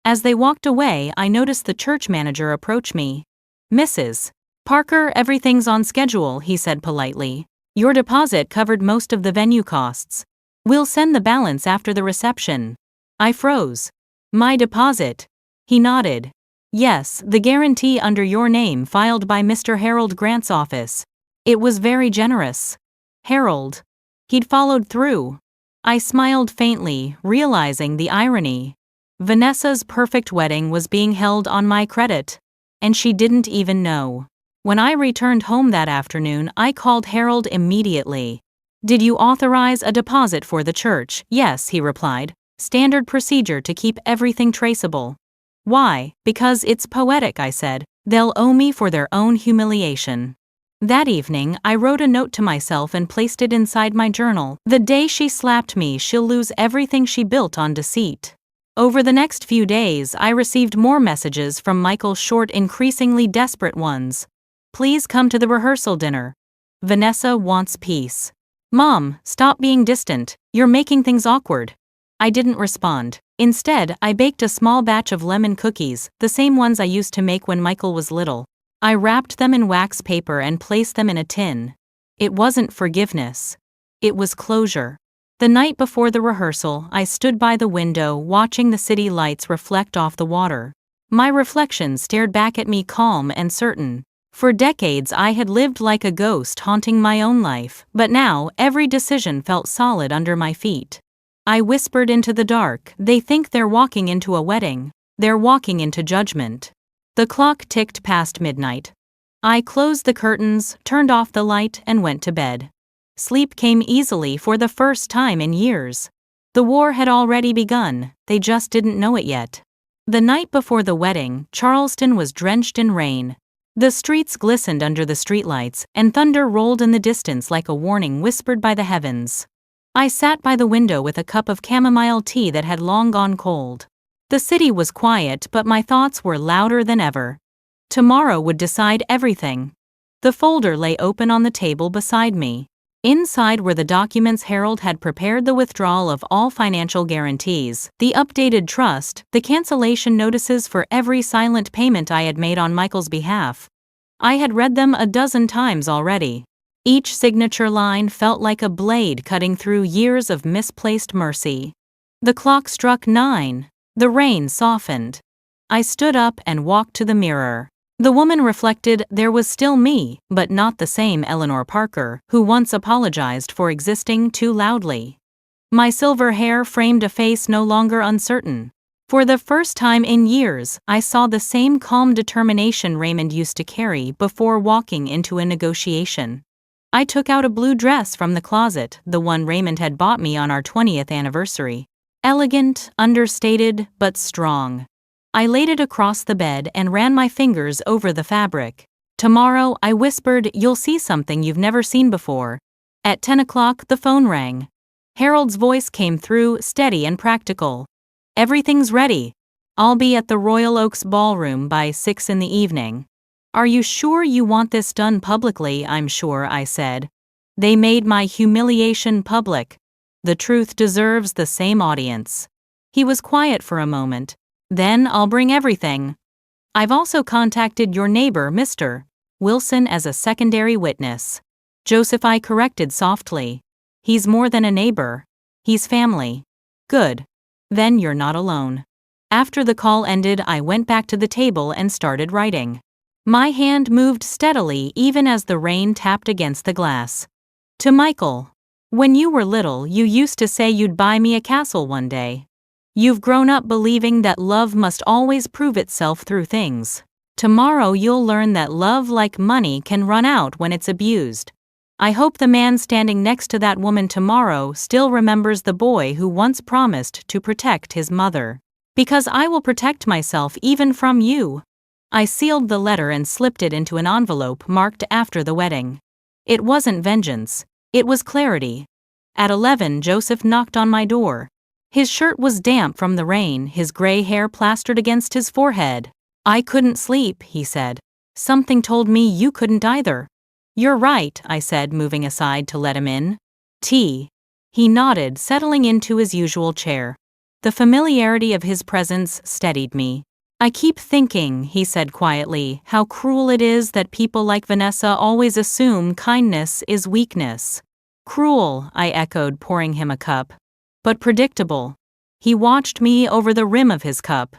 As they walked away, I noticed the church manager approach me. "Mrs. Parker, everything's on schedule," he said politely. "Your deposit covered most of the venue costs. We'll send the balance after the reception." I froze. "My deposit?" He nodded. "Yes, the guarantee under your name filed by Mr. Harold Grant's office. It was very generous." Harold. He'd followed through. I smiled faintly, realizing the irony. Vanessa's perfect wedding was being held on my credit. And she didn't even know. When I returned home that afternoon, I called Harold immediately. "Did you authorize a deposit for the church?" "Yes," he replied. "Standard procedure to keep everything traceable." "Why?" "Because it's poetic," I said. "They'll owe me for their own humiliation." That evening, I wrote a note to myself and placed it inside my journal. "The day she slapped me, she'll lose everything she built on deceit." Over the next few days, I received more messages from Michael, short, increasingly desperate ones. "Please come to the rehearsal dinner. Vanessa wants peace." "Mom, stop being distant. You're making things awkward." I didn't respond. Instead, I baked a small batch of lemon cookies, the same ones I used to make when Michael was little. I wrapped them in wax paper and placed them in a tin. It wasn't forgiveness. It was closure. The night before the rehearsal, I stood by the window watching the city lights reflect off the water. My reflection stared back at me, calm and certain. For decades I had lived like a ghost haunting my own life, but now every decision felt solid under my feet. I whispered into the dark, "They think they're walking into a wedding. They're walking into judgment." The clock ticked past midnight. I closed the curtains, turned off the light, and went to bed. Sleep came easily for the first time in years. The war had already begun, they just didn't know it yet. The night before the wedding, Charleston was drenched in rain. The streets glistened under the streetlights, and thunder rolled in the distance like a warning whispered by the heavens. I sat by the window with a cup of chamomile tea that had long gone cold. The city was quiet, but my thoughts were louder than ever. Tomorrow would decide everything. The folder lay open on the table beside me. Inside were the documents Harold had prepared: the withdrawal of all financial guarantees, the updated trust, the cancellation notices for every silent payment I had made on Michael's behalf. I had read them a dozen times already. Each signature line felt like a blade cutting through years of misplaced mercy. The clock struck 9. The rain softened. I stood up and walked to the mirror. The woman reflected there was still me, but not the same Eleanor Parker, who once apologized for existing too loudly. My silver hair framed a face no longer uncertain. For the first time in years, I saw the same calm determination Raymond used to carry before walking into a negotiation. I took out a blue dress from the closet, the one Raymond had bought me on our 20th anniversary. Elegant, understated, but strong. I laid it across the bed and ran my fingers over the fabric. Tomorrow, I whispered, you'll see something you've never seen before. At 10 o'clock, the phone rang. Harold's voice came through, steady and practical. Everything's ready. I'll be at the Royal Oaks Ballroom by 6 in the evening. Are you sure you want this done publicly? I'm sure, I said. They made my humiliation public. The truth deserves the same audience. He was quiet for a moment. Then I'll bring everything. I've also contacted your neighbor, Mr. Wilson, as a secondary witness. Joseph, I corrected softly. He's more than a neighbor. He's family. Good. Then you're not alone. After the call ended, I went back to the table and started writing. My hand moved steadily even as the rain tapped against the glass. To Michael. When you were little, you used to say you'd buy me a castle one day. You've grown up believing that love must always prove itself through things. Tomorrow you'll learn that love, like money, can run out when it's abused. I hope the man standing next to that woman tomorrow still remembers the boy who once promised to protect his mother. Because I will protect myself even from you. I sealed the letter and slipped it into an envelope marked after the wedding. It wasn't vengeance. It was clarity. At 11, Joseph knocked on my door. His shirt was damp from the rain, his gray hair plastered against his forehead. I couldn't sleep, he said. Something told me you couldn't either. You're right, I said, moving aside to let him in. Tea. He nodded, settling into his usual chair. The familiarity of his presence steadied me. I keep thinking, he said quietly, how cruel it is that people like Vanessa always assume kindness is weakness. Cruel, I echoed, pouring him a cup. But predictable. He watched me over the rim of his cup.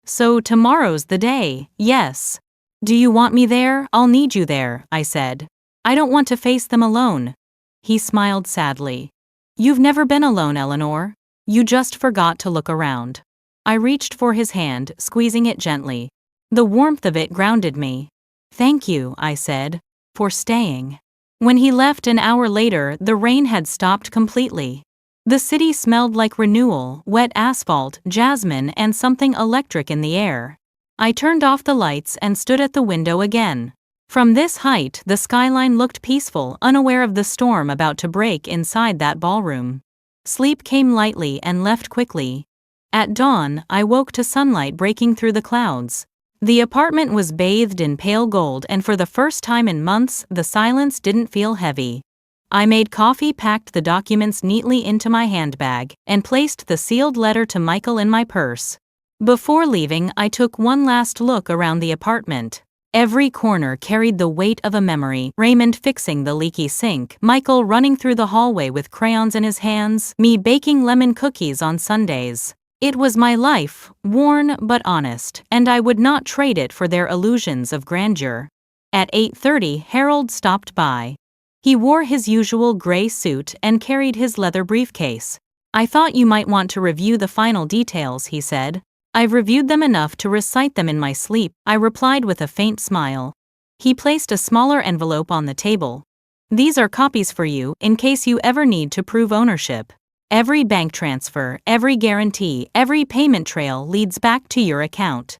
So tomorrow's the day, yes. Do you want me there? I'll need you there, I said. I don't want to face them alone. He smiled sadly. You've never been alone, Eleanor. You just forgot to look around. I reached for his hand, squeezing it gently. The warmth of it grounded me. Thank you, I said, for staying. When he left an hour later, the rain had stopped completely. The city smelled like renewal, wet asphalt, jasmine, and something electric in the air. I turned off the lights and stood at the window again. From this height, the skyline looked peaceful, unaware of the storm about to break inside that ballroom. Sleep came lightly and left quickly. At dawn, I woke to sunlight breaking through the clouds. The apartment was bathed in pale gold, and for the first time in months, the silence didn't feel heavy. I made coffee, packed the documents neatly into my handbag, and placed the sealed letter to Michael in my purse. Before leaving, I took one last look around the apartment. Every corner carried the weight of a memory. Raymond fixing the leaky sink, Michael running through the hallway with crayons in his hands, me baking lemon cookies on Sundays. It was my life, worn but honest, and I would not trade it for their illusions of grandeur. At 8:30, Harold stopped by. He wore his usual gray suit and carried his leather briefcase. I thought you might want to review the final details, he said. I've reviewed them enough to recite them in my sleep, I replied with a faint smile. He placed a smaller envelope on the table. These are copies for you, in case you ever need to prove ownership. Every bank transfer, every guarantee, every payment trail leads back to your account.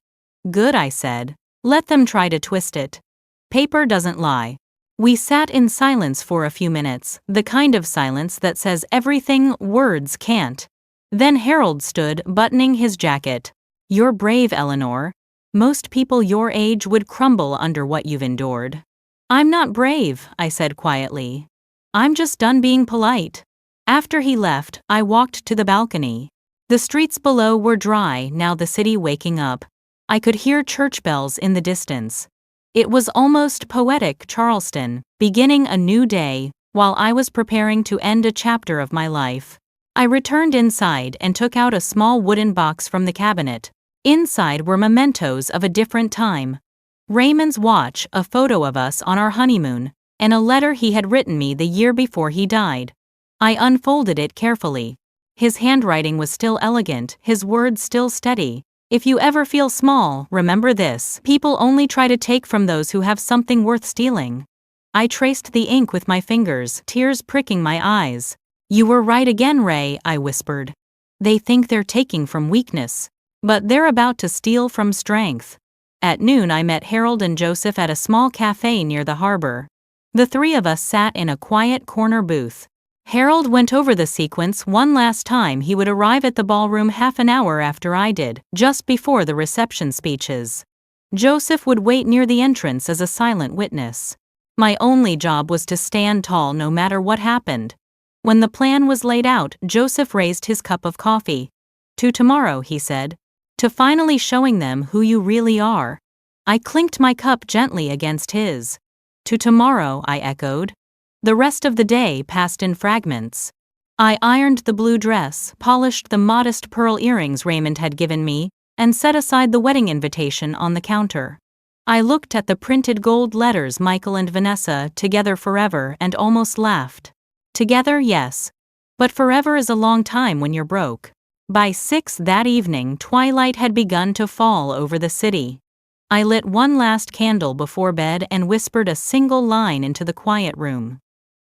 Good, I said. Let them try to twist it. Paper doesn't lie. We sat in silence for a few minutes, the kind of silence that says everything words can't. Then Harold stood, buttoning his jacket. You're brave, Eleanor. Most people your age would crumble under what you've endured. I'm not brave, I said quietly. I'm just done being polite. After he left, I walked to the balcony. The streets below were dry, now the city waking up. I could hear church bells in the distance. It was almost poetic, Charleston, beginning a new day, while I was preparing to end a chapter of my life. I returned inside and took out a small wooden box from the cabinet. Inside were mementos of a different time. Raymond's watch, a photo of us on our honeymoon, and a letter he had written me the year before he died. I unfolded it carefully. His handwriting was still elegant, his words still steady. If you ever feel small, remember this: people only try to take from those who have something worth stealing. I traced the ink with my fingers, tears pricking my eyes. You were right again, Ray, I whispered. They think they're taking from weakness, but they're about to steal from strength. At noon I met Harold and Joseph at a small cafe near the harbor. The three of us sat in a quiet corner booth. Harold went over the sequence one last time. He would arrive at the ballroom half an hour after I did, just before the reception speeches. Joseph would wait near the entrance as a silent witness. My only job was to stand tall no matter what happened. When the plan was laid out, Joseph raised his cup of coffee. To tomorrow, he said. To finally showing them who you really are. I clinked my cup gently against his. To tomorrow, I echoed. The rest of the day passed in fragments. I ironed the blue dress, polished the modest pearl earrings Raymond had given me, and set aside the wedding invitation on the counter. I looked at the printed gold letters Michael and Vanessa, together forever, and almost laughed. Together, yes. But forever is a long time when you're broke. By 6 that evening, twilight had begun to fall over the city. I lit one last candle before bed and whispered a single line into the quiet room.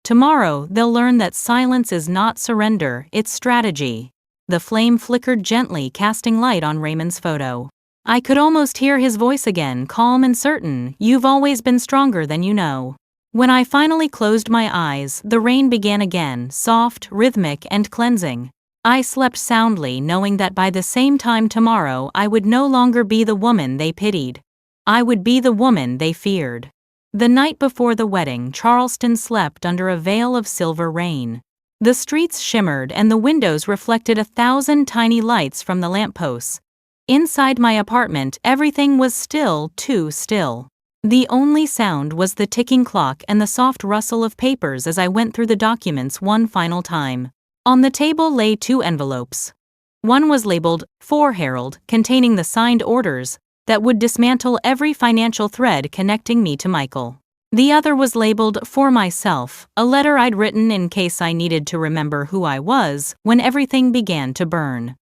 Tomorrow, they'll learn that silence is not surrender, it's strategy. The flame flickered gently, casting light on Raymond's photo. I could almost hear his voice again, calm and certain. You've always been stronger than you know. When I finally closed my eyes, the rain began again, soft, rhythmic, and cleansing. I slept soundly, knowing that by the same time tomorrow I would no longer be the woman they pitied. I would be the woman they feared. The night before the wedding, Charleston slept under a veil of silver rain. The streets shimmered and the windows reflected 1,000 tiny lights from the lampposts. Inside my apartment, everything was still, too still. The only sound was the ticking clock and the soft rustle of papers as I went through the documents one final time. On the table lay 2 envelopes. One was labeled, "For Harold," containing the signed orders that would dismantle every financial thread connecting me to Michael. The other was labeled, "For Myself," a letter I'd written in case I needed to remember who I was when everything began to burn.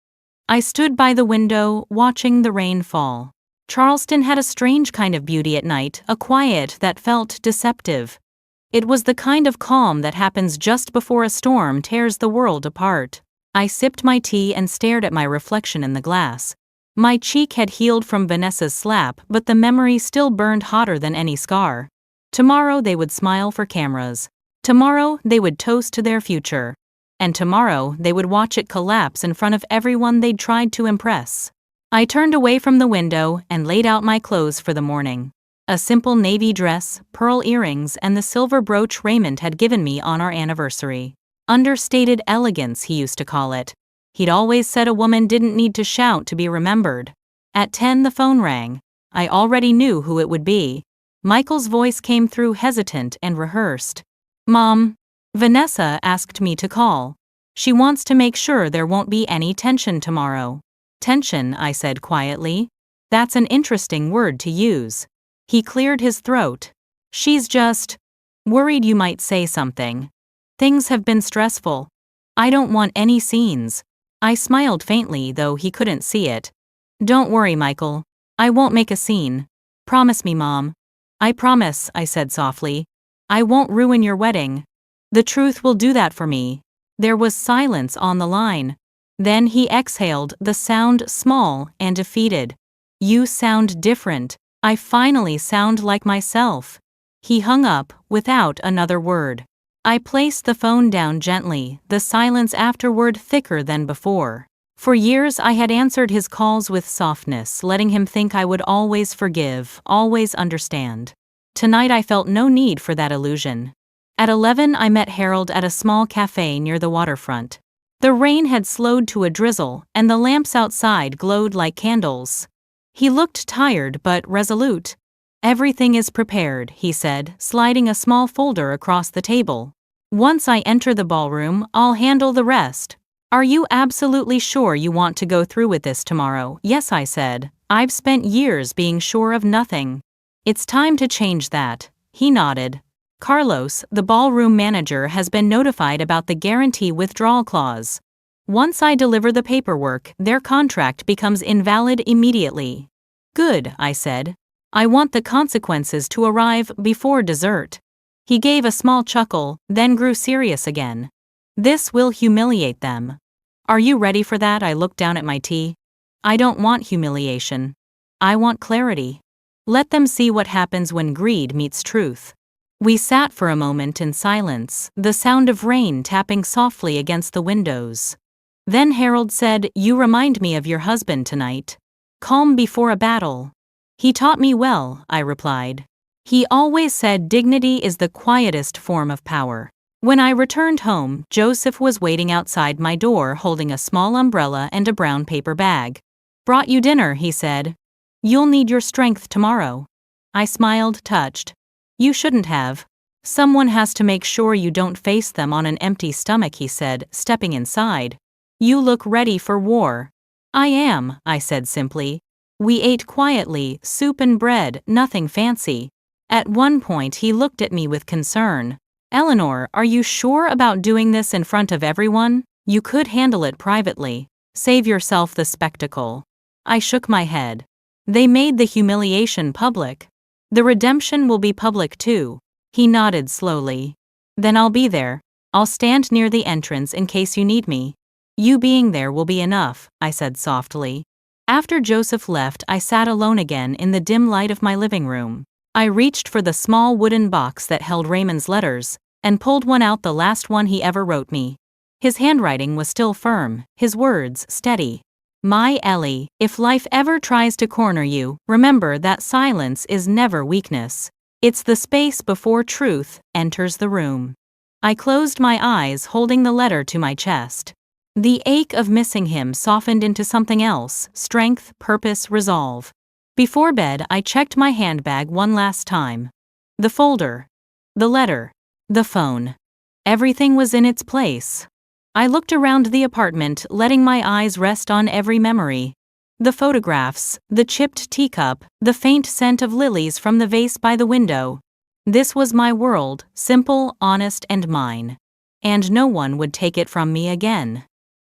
I stood by the window, watching the rain fall. Charleston had a strange kind of beauty at night, a quiet that felt deceptive. It was the kind of calm that happens just before a storm tears the world apart. I sipped my tea and stared at my reflection in the glass. My cheek had healed from Vanessa's slap, but the memory still burned hotter than any scar. Tomorrow they would smile for cameras. Tomorrow they would toast to their future. And tomorrow they would watch it collapse in front of everyone they'd tried to impress. I turned away from the window and laid out my clothes for the morning. A simple navy dress, pearl earrings, and the silver brooch Raymond had given me on our anniversary. Understated elegance, he used to call it. He'd always said a woman didn't need to shout to be remembered. At 10 the phone rang. I already knew who it would be. Michael's voice came through, hesitant and rehearsed. "Mom, Vanessa asked me to call. She wants to make sure there won't be any tension tomorrow." "Tension," I said quietly. "That's an interesting word to use." He cleared his throat. "She's just worried you might say something. Things have been stressful. I don't want any scenes." I smiled faintly, though he couldn't see it. "Don't worry, Michael. I won't make a scene. Promise me, Mom." "I promise," I said softly. "I won't ruin your wedding. The truth will do that for me." There was silence on the line. Then he exhaled, the sound small and defeated. "You sound different. I finally sound like myself." He hung up, without another word. I placed the phone down gently, the silence afterward thicker than before. For years I had answered his calls with softness, letting him think I would always forgive, always understand. Tonight I felt no need for that illusion. At 11 I met Harold at a small cafe near the waterfront. The rain had slowed to a drizzle, and the lamps outside glowed like candles. He looked tired but resolute. "Everything is prepared," he said, sliding a small folder across the table. "Once I enter the ballroom, I'll handle the rest. Are you absolutely sure you want to go through with this tomorrow?" "Yes," I said. "I've spent years being sure of nothing. It's time to change that." He nodded. "Carlos, the ballroom manager, has been notified about the guarantee withdrawal clause. Once I deliver the paperwork, their contract becomes invalid immediately. Good, I said. I want the consequences to arrive before dessert. He gave a small chuckle, then grew serious again. This will humiliate them. Are you ready for that? I looked down at my tea. I don't want humiliation. I want clarity. Let them see what happens when greed meets truth. We sat for a moment in silence, the sound of rain tapping softly against the windows. Then Harold said, "You remind me of your husband tonight. Calm before a battle." He taught me well, I replied. He always said dignity is the quietest form of power. When I returned home, Joseph was waiting outside my door holding a small umbrella and a brown paper bag. "Brought you dinner," he said. "You'll need your strength tomorrow." I smiled, touched. "You shouldn't have. Someone has to make sure you don't face them on an empty stomach," he said, stepping inside. "You look ready for war." "I am," I said simply. We ate quietly, soup and bread, nothing fancy. At one point he looked at me with concern. "Eleanor, are you sure about doing this in front of everyone? You could handle it privately. Save yourself the spectacle." I shook my head. They made the humiliation public. The redemption will be public too. He nodded slowly. "Then I'll be there. I'll stand near the entrance in case you need me." "You being there will be enough," I said softly. After Joseph left, I sat alone again in the dim light of my living room. I reached for the small wooden box that held Raymond's letters, and pulled one out, the last one he ever wrote me. His handwriting was still firm, his words steady. "My Ellie, if life ever tries to corner you, remember that silence is never weakness. It's the space before truth enters the room." I closed my eyes, holding the letter to my chest. The ache of missing him softened into something else: strength, purpose, resolve. Before bed, I checked my handbag one last time. The folder, the letter, the phone. Everything was in its place. I looked around the apartment, letting my eyes rest on every memory. The photographs, the chipped teacup, the faint scent of lilies from the vase by the window. This was my world, simple, honest, and mine. And no one would take it from me again.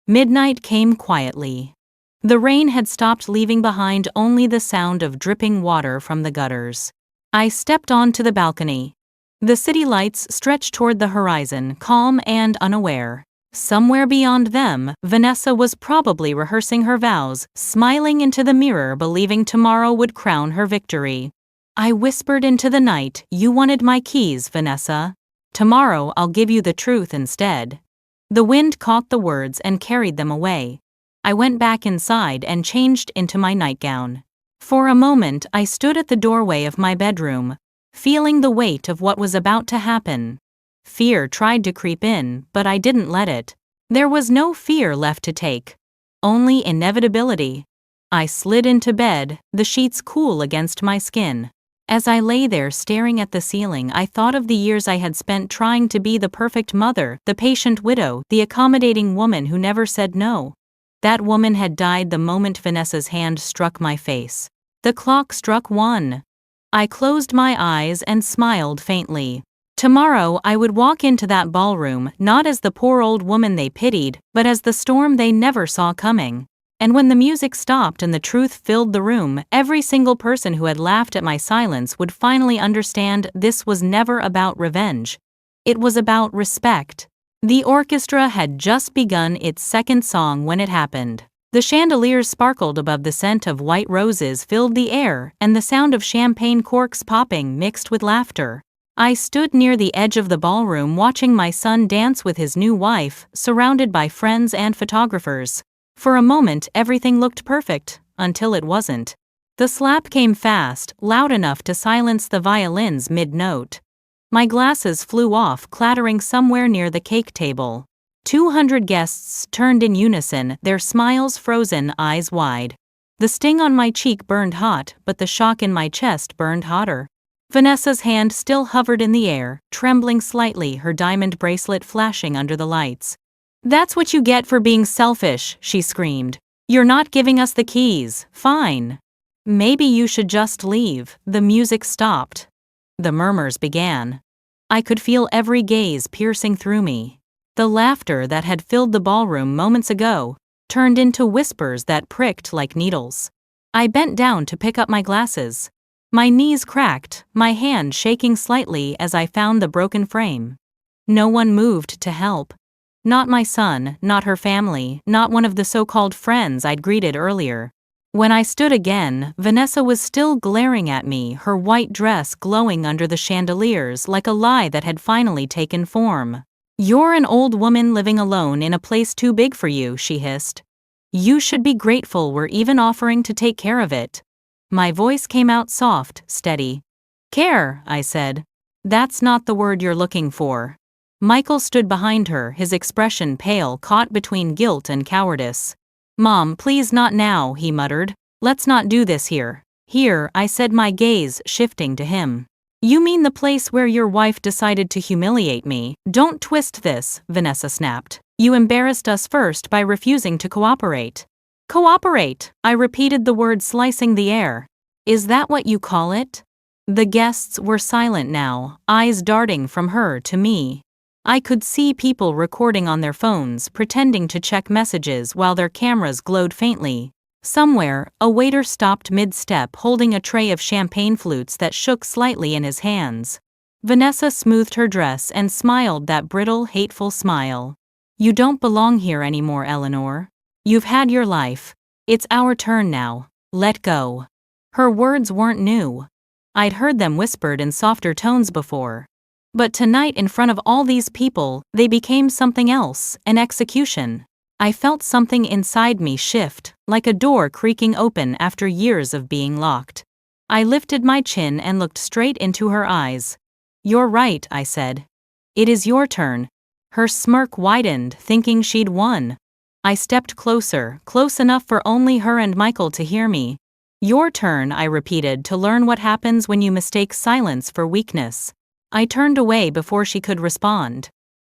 Midnight came quietly. The rain had stopped, leaving behind only the sound of dripping water from the gutters. I stepped onto the balcony. The city lights stretched toward the horizon, calm and unaware. Somewhere beyond them, Vanessa was probably rehearsing her vows, smiling into the mirror, believing tomorrow would crown her victory. I whispered into the night, "You wanted my keys, Vanessa. Tomorrow I'll give you the truth instead." The wind caught the words and carried them away. I went back inside and changed into my nightgown. For a moment I stood at the doorway of my bedroom, feeling the weight of what was about to happen. Fear tried to creep in, but I didn't let it. There was no fear left to take. Only inevitability. I slid into bed, the sheets cool against my skin. As I lay there staring at the ceiling, I thought of the years I had spent trying to be the perfect mother, the patient widow, the accommodating woman who never said no. That woman had died the moment Vanessa's hand struck my face. The clock struck 1. I closed my eyes and smiled faintly. Tomorrow I would walk into that ballroom, not as the poor old woman they pitied, but as the storm they never saw coming. And when the music stopped and the truth filled the room, every single person who had laughed at my silence would finally understand this was never about revenge. It was about respect. The orchestra had just begun its second song when it happened. The chandeliers sparkled above, the scent of white roses filled the air, and the sound of champagne corks popping mixed with laughter. I stood near the edge of the ballroom watching my son dance with his new wife, surrounded by friends and photographers. For a moment everything looked perfect, until it wasn't. The slap came fast, loud enough to silence the violins mid-note. My glasses flew off, clattering somewhere near the cake table. 200 guests turned in unison, their smiles frozen, eyes wide. The sting on my cheek burned hot, but the shock in my chest burned hotter. Vanessa's hand still hovered in the air, trembling slightly, her diamond bracelet flashing under the lights. "That's what you get for being selfish," she screamed. "You're not giving us the keys. Fine. Maybe you should just leave." The music stopped. The murmurs began. I could feel every gaze piercing through me. The laughter that had filled the ballroom moments ago turned into whispers that pricked like needles. I bent down to pick up my glasses. My knees cracked, my hand shaking slightly as I found the broken frame. No one moved to help. Not my son, not her family, not one of the so-called friends I'd greeted earlier. When I stood again, Vanessa was still glaring at me, her white dress glowing under the chandeliers like a lie that had finally taken form. "You're an old woman living alone in a place too big for you," she hissed. "You should be grateful we're even offering to take care of it." My voice came out soft, steady. "Care," I said. "That's not the word you're looking for." Michael stood behind her, his expression pale, caught between guilt and cowardice. "Mom, please not now," he muttered. "Let's not do this here." "Here," I said, my gaze shifting to him. "You mean the place where your wife decided to humiliate me?" "Don't twist this," Vanessa snapped. "You embarrassed us first by refusing to cooperate." "Cooperate," I repeated the word, slicing the air. "Is that what you call it?" The guests were silent now, eyes darting from her to me. I could see people recording on their phones, pretending to check messages while their cameras glowed faintly. Somewhere, a waiter stopped mid-step, holding a tray of champagne flutes that shook slightly in his hands. Vanessa smoothed her dress and smiled that brittle, hateful smile. "You don't belong here anymore, Eleanor. You've had your life. It's our turn now. Let go." Her words weren't new. I'd heard them whispered in softer tones before. But tonight, in front of all these people, they became something else, an execution. I felt something inside me shift, like a door creaking open after years of being locked. I lifted my chin and looked straight into her eyes. "You're right," I said. "It is your turn." Her smirk widened, thinking she'd won. I stepped closer, close enough for only her and Michael to hear me. "Your turn," I repeated, "to learn what happens when you mistake silence for weakness." I turned away before she could respond.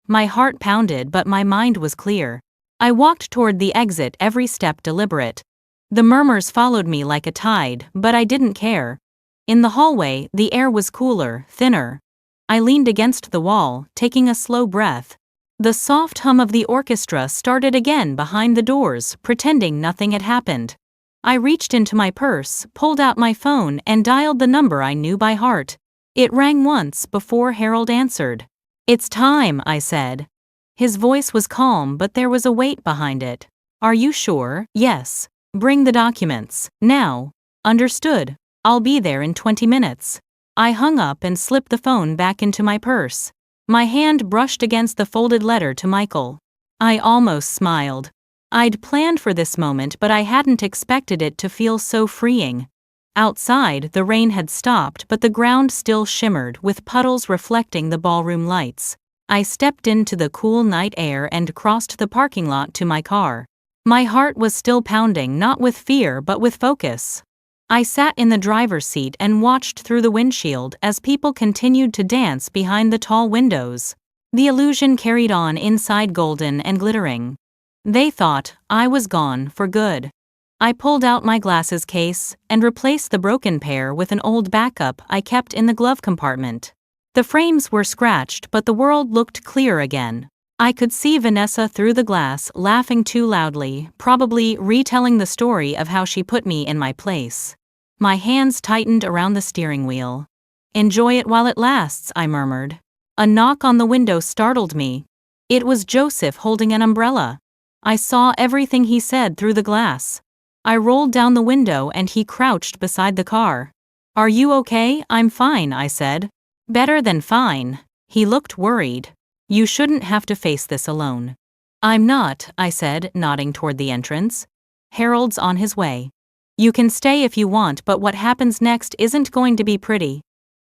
My heart pounded, but my mind was clear. I walked toward the exit, every step deliberate. The murmurs followed me like a tide, but I didn't care. In the hallway, the air was cooler, thinner. I leaned against the wall, taking a slow breath. The soft hum of the orchestra started again behind the doors, pretending nothing had happened. I reached into my purse, pulled out my phone, and dialed the number I knew by heart. It rang once before Harold answered. "It's time," I said. His voice was calm, but there was a weight behind it. "Are you sure?" "Yes." "Bring the documents. Now." "Understood. I'll be there in 20 minutes. I hung up and slipped the phone back into my purse. My hand brushed against the folded letter to Michael. I almost smiled. I'd planned for this moment, but I hadn't expected it to feel so freeing. Outside, the rain had stopped, but the ground still shimmered, with puddles reflecting the ballroom lights. I stepped into the cool night air and crossed the parking lot to my car. My heart was still pounding, not with fear but with focus. I sat in the driver's seat and watched through the windshield as people continued to dance behind the tall windows. The illusion carried on inside, golden and glittering. They thought I was gone for good. I pulled out my glasses case and replaced the broken pair with an old backup I kept in the glove compartment. The frames were scratched, but the world looked clear again. I could see Vanessa through the glass, laughing too loudly, probably retelling the story of how she put me in my place. My hands tightened around the steering wheel. "Enjoy it while it lasts," I murmured. A knock on the window startled me. It was Joseph holding an umbrella. I saw everything he said through the glass. I rolled down the window and he crouched beside the car. "Are you okay?" "I'm fine," I said. "Better than fine." He looked worried. "You shouldn't have to face this alone." "I'm not," I said, nodding toward the entrance. "Harold's on his way. You can stay if you want, but what happens next isn't going to be pretty."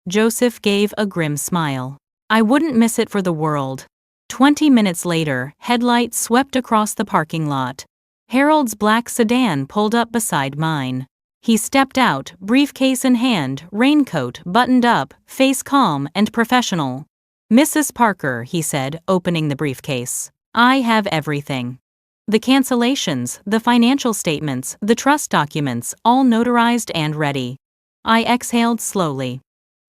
Joseph gave a grim smile. I wouldn't miss it for the world. 20 minutes later, headlights swept across the parking lot. Harold's black sedan pulled up beside mine. He stepped out, briefcase in hand, raincoat buttoned up, face calm and professional. "Mrs. Parker," he said, opening the briefcase. "I have everything. The cancellations, the financial statements, the trust documents, all notarized and ready." I exhaled slowly.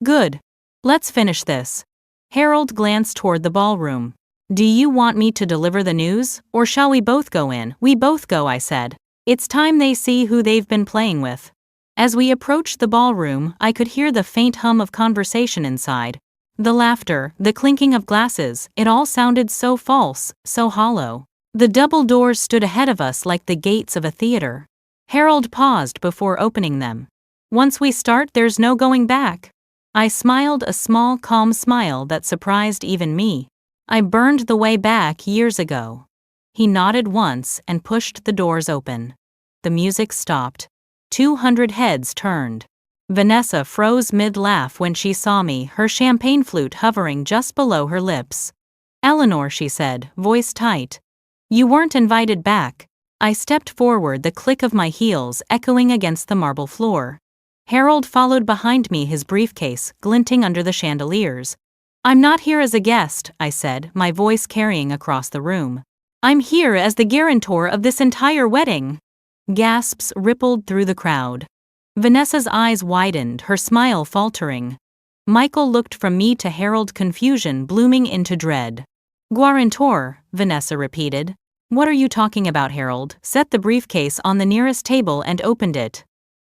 "Good. Let's finish this." Harold glanced toward the ballroom. Do you want me to deliver the news, or shall we both go in? We both go, I said. It's time they see who they've been playing with. As we approached the ballroom, I could hear the faint hum of conversation inside. The laughter, the clinking of glasses, it all sounded so false, so hollow. The double doors stood ahead of us like the gates of a theater. Harold paused before opening them. Once we start, there's no going back. I smiled a small, calm smile that surprised even me. I burned the way back years ago. He nodded once and pushed the doors open. The music stopped. 200 heads turned. Vanessa froze mid-laugh when she saw me, her champagne flute hovering just below her lips. Eleanor, she said, voice tight. You weren't invited back. I stepped forward, the click of my heels echoing against the marble floor. Harold followed behind me, his briefcase glinting under the chandeliers. I'm not here as a guest, I said, my voice carrying across the room. I'm here as the guarantor of this entire wedding. Gasps rippled through the crowd. Vanessa's eyes widened, her smile faltering. Michael looked from me to Harold, confusion blooming into dread. Guarantor, Vanessa repeated. What are you talking about? Harold set the briefcase on the nearest table and opened it.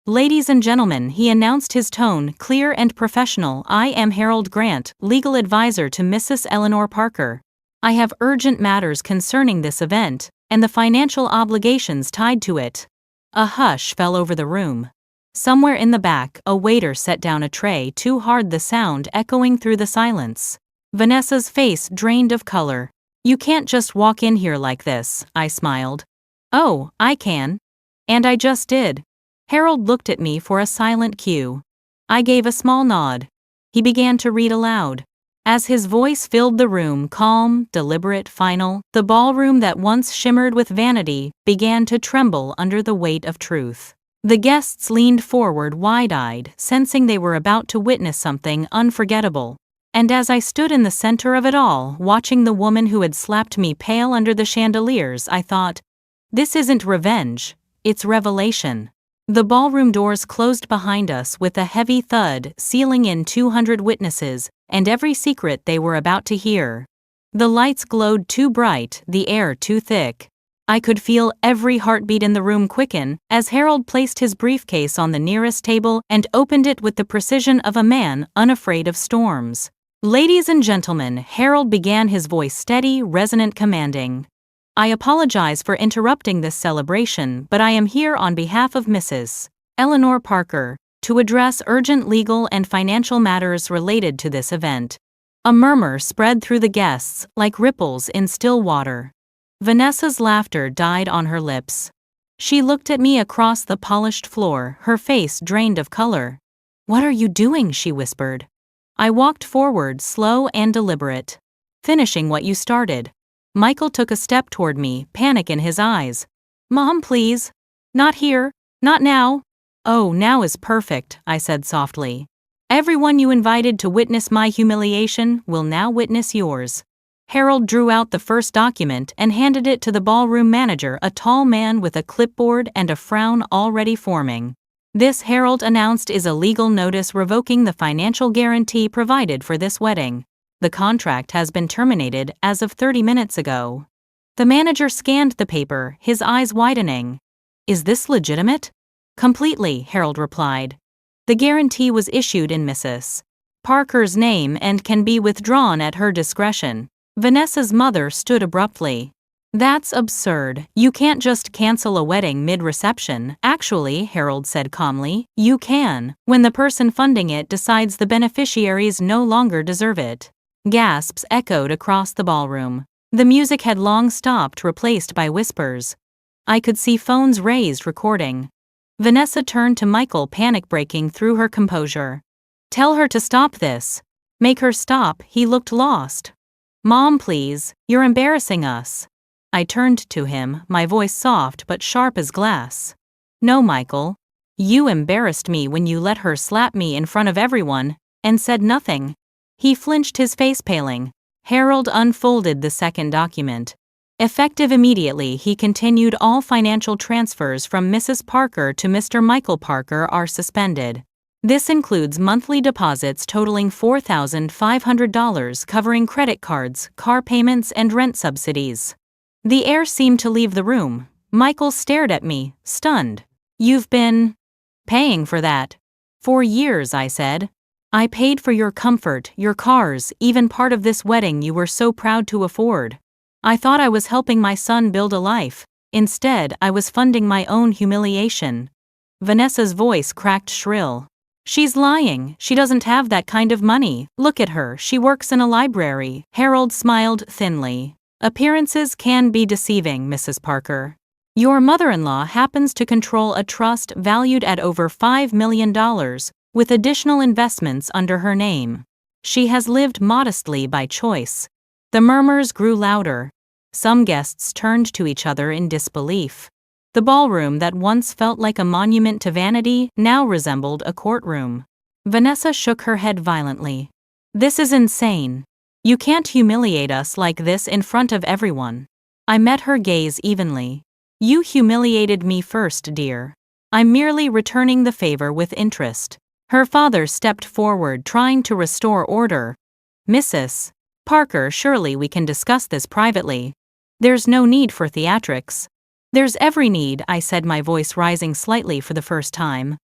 Ladies and gentlemen, he announced, his tone clear and professional, I am Harold Grant, legal advisor to Mrs. Eleanor Parker. I have urgent matters concerning this event, and the financial obligations tied to it. A hush fell over the room. Somewhere in the back, a waiter set down a tray too hard, the sound echoing through the silence. Vanessa's face drained of color. You can't just walk in here like this, I smiled. Oh, I can. And I just did. Harold looked at me for a silent cue. I gave a small nod. He began to read aloud. As his voice filled the room, calm, deliberate, final, the ballroom that once shimmered with vanity began to tremble under the weight of truth. The guests leaned forward wide-eyed, sensing they were about to witness something unforgettable. And as I stood in the center of it all, watching the woman who had slapped me pale under the chandeliers, I thought, this isn't revenge, it's revelation. The ballroom doors closed behind us with a heavy thud, sealing in 200 witnesses, and every secret they were about to hear. The lights glowed too bright, the air too thick. I could feel every heartbeat in the room quicken as Harold placed his briefcase on the nearest table and opened it with the precision of a man unafraid of storms. Ladies and gentlemen, Harold began, his voice steady, resonant, commanding. I apologize for interrupting this celebration, but I am here on behalf of Mrs. Eleanor Parker to address urgent legal and financial matters related to this event. A murmur spread through the guests like ripples in still water. Vanessa's laughter died on her lips. She looked at me across the polished floor, her face drained of color. What are you doing? She whispered. I walked forward, slow and deliberate. Finishing what you started. Michael took a step toward me, panic in his eyes. Mom, please. Not here. Not now. Oh, now is perfect, I said softly. Everyone you invited to witness my humiliation will now witness yours. Harold drew out the first document and handed it to the ballroom manager, a tall man with a clipboard and a frown already forming. This, Harold announced, is a legal notice revoking the financial guarantee provided for this wedding. The contract has been terminated as of 30 minutes ago. The manager scanned the paper, his eyes widening. Is this legitimate? Completely, Harold replied. The guarantee was issued in Mrs. Parker's name and can be withdrawn at her discretion. Vanessa's mother stood abruptly. That's absurd. You can't just cancel a wedding mid-reception. Actually, Harold said calmly, you can, when the person funding it decides the beneficiaries no longer deserve it. Gasps echoed across the ballroom. The music had long stopped, replaced by whispers. I could see phones raised, recording. Vanessa turned to Michael, panic breaking through her composure. Tell her to stop this. Make her stop. He looked lost. Mom, please, you're embarrassing us. I turned to him, my voice soft but sharp as glass. No, Michael. You embarrassed me when you let her slap me in front of everyone, and said nothing. He flinched, his face paling. Harold unfolded the second document. Effective immediately, he continued, all financial transfers from Mrs. Parker to Mr. Michael Parker are suspended. This includes monthly deposits totaling $4,500 covering credit cards, car payments, and rent subsidies. The air seemed to leave the room. Michael stared at me, stunned. You've been paying for that? For years, I said. I paid for your comfort, your cars, even part of this wedding you were so proud to afford. I thought I was helping my son build a life. Instead, I was funding my own humiliation. Vanessa's voice cracked shrill. She's lying. She doesn't have that kind of money. Look at her. She works in a library. Harold smiled thinly. Appearances can be deceiving, Mrs. Parker. Your mother-in-law happens to control a trust valued at over $5 million, with additional investments under her name. She has lived modestly by choice. The murmurs grew louder. Some guests turned to each other in disbelief. The ballroom that once felt like a monument to vanity now resembled a courtroom. Vanessa shook her head violently. This is insane. You can't humiliate us like this in front of everyone. I met her gaze evenly. You humiliated me first, dear. I'm merely returning the favor with interest. Her father stepped forward, trying to restore order. Mrs. Parker, surely we can discuss this privately. There's no need for theatrics. There's every need, I said, my voice rising slightly for the first time.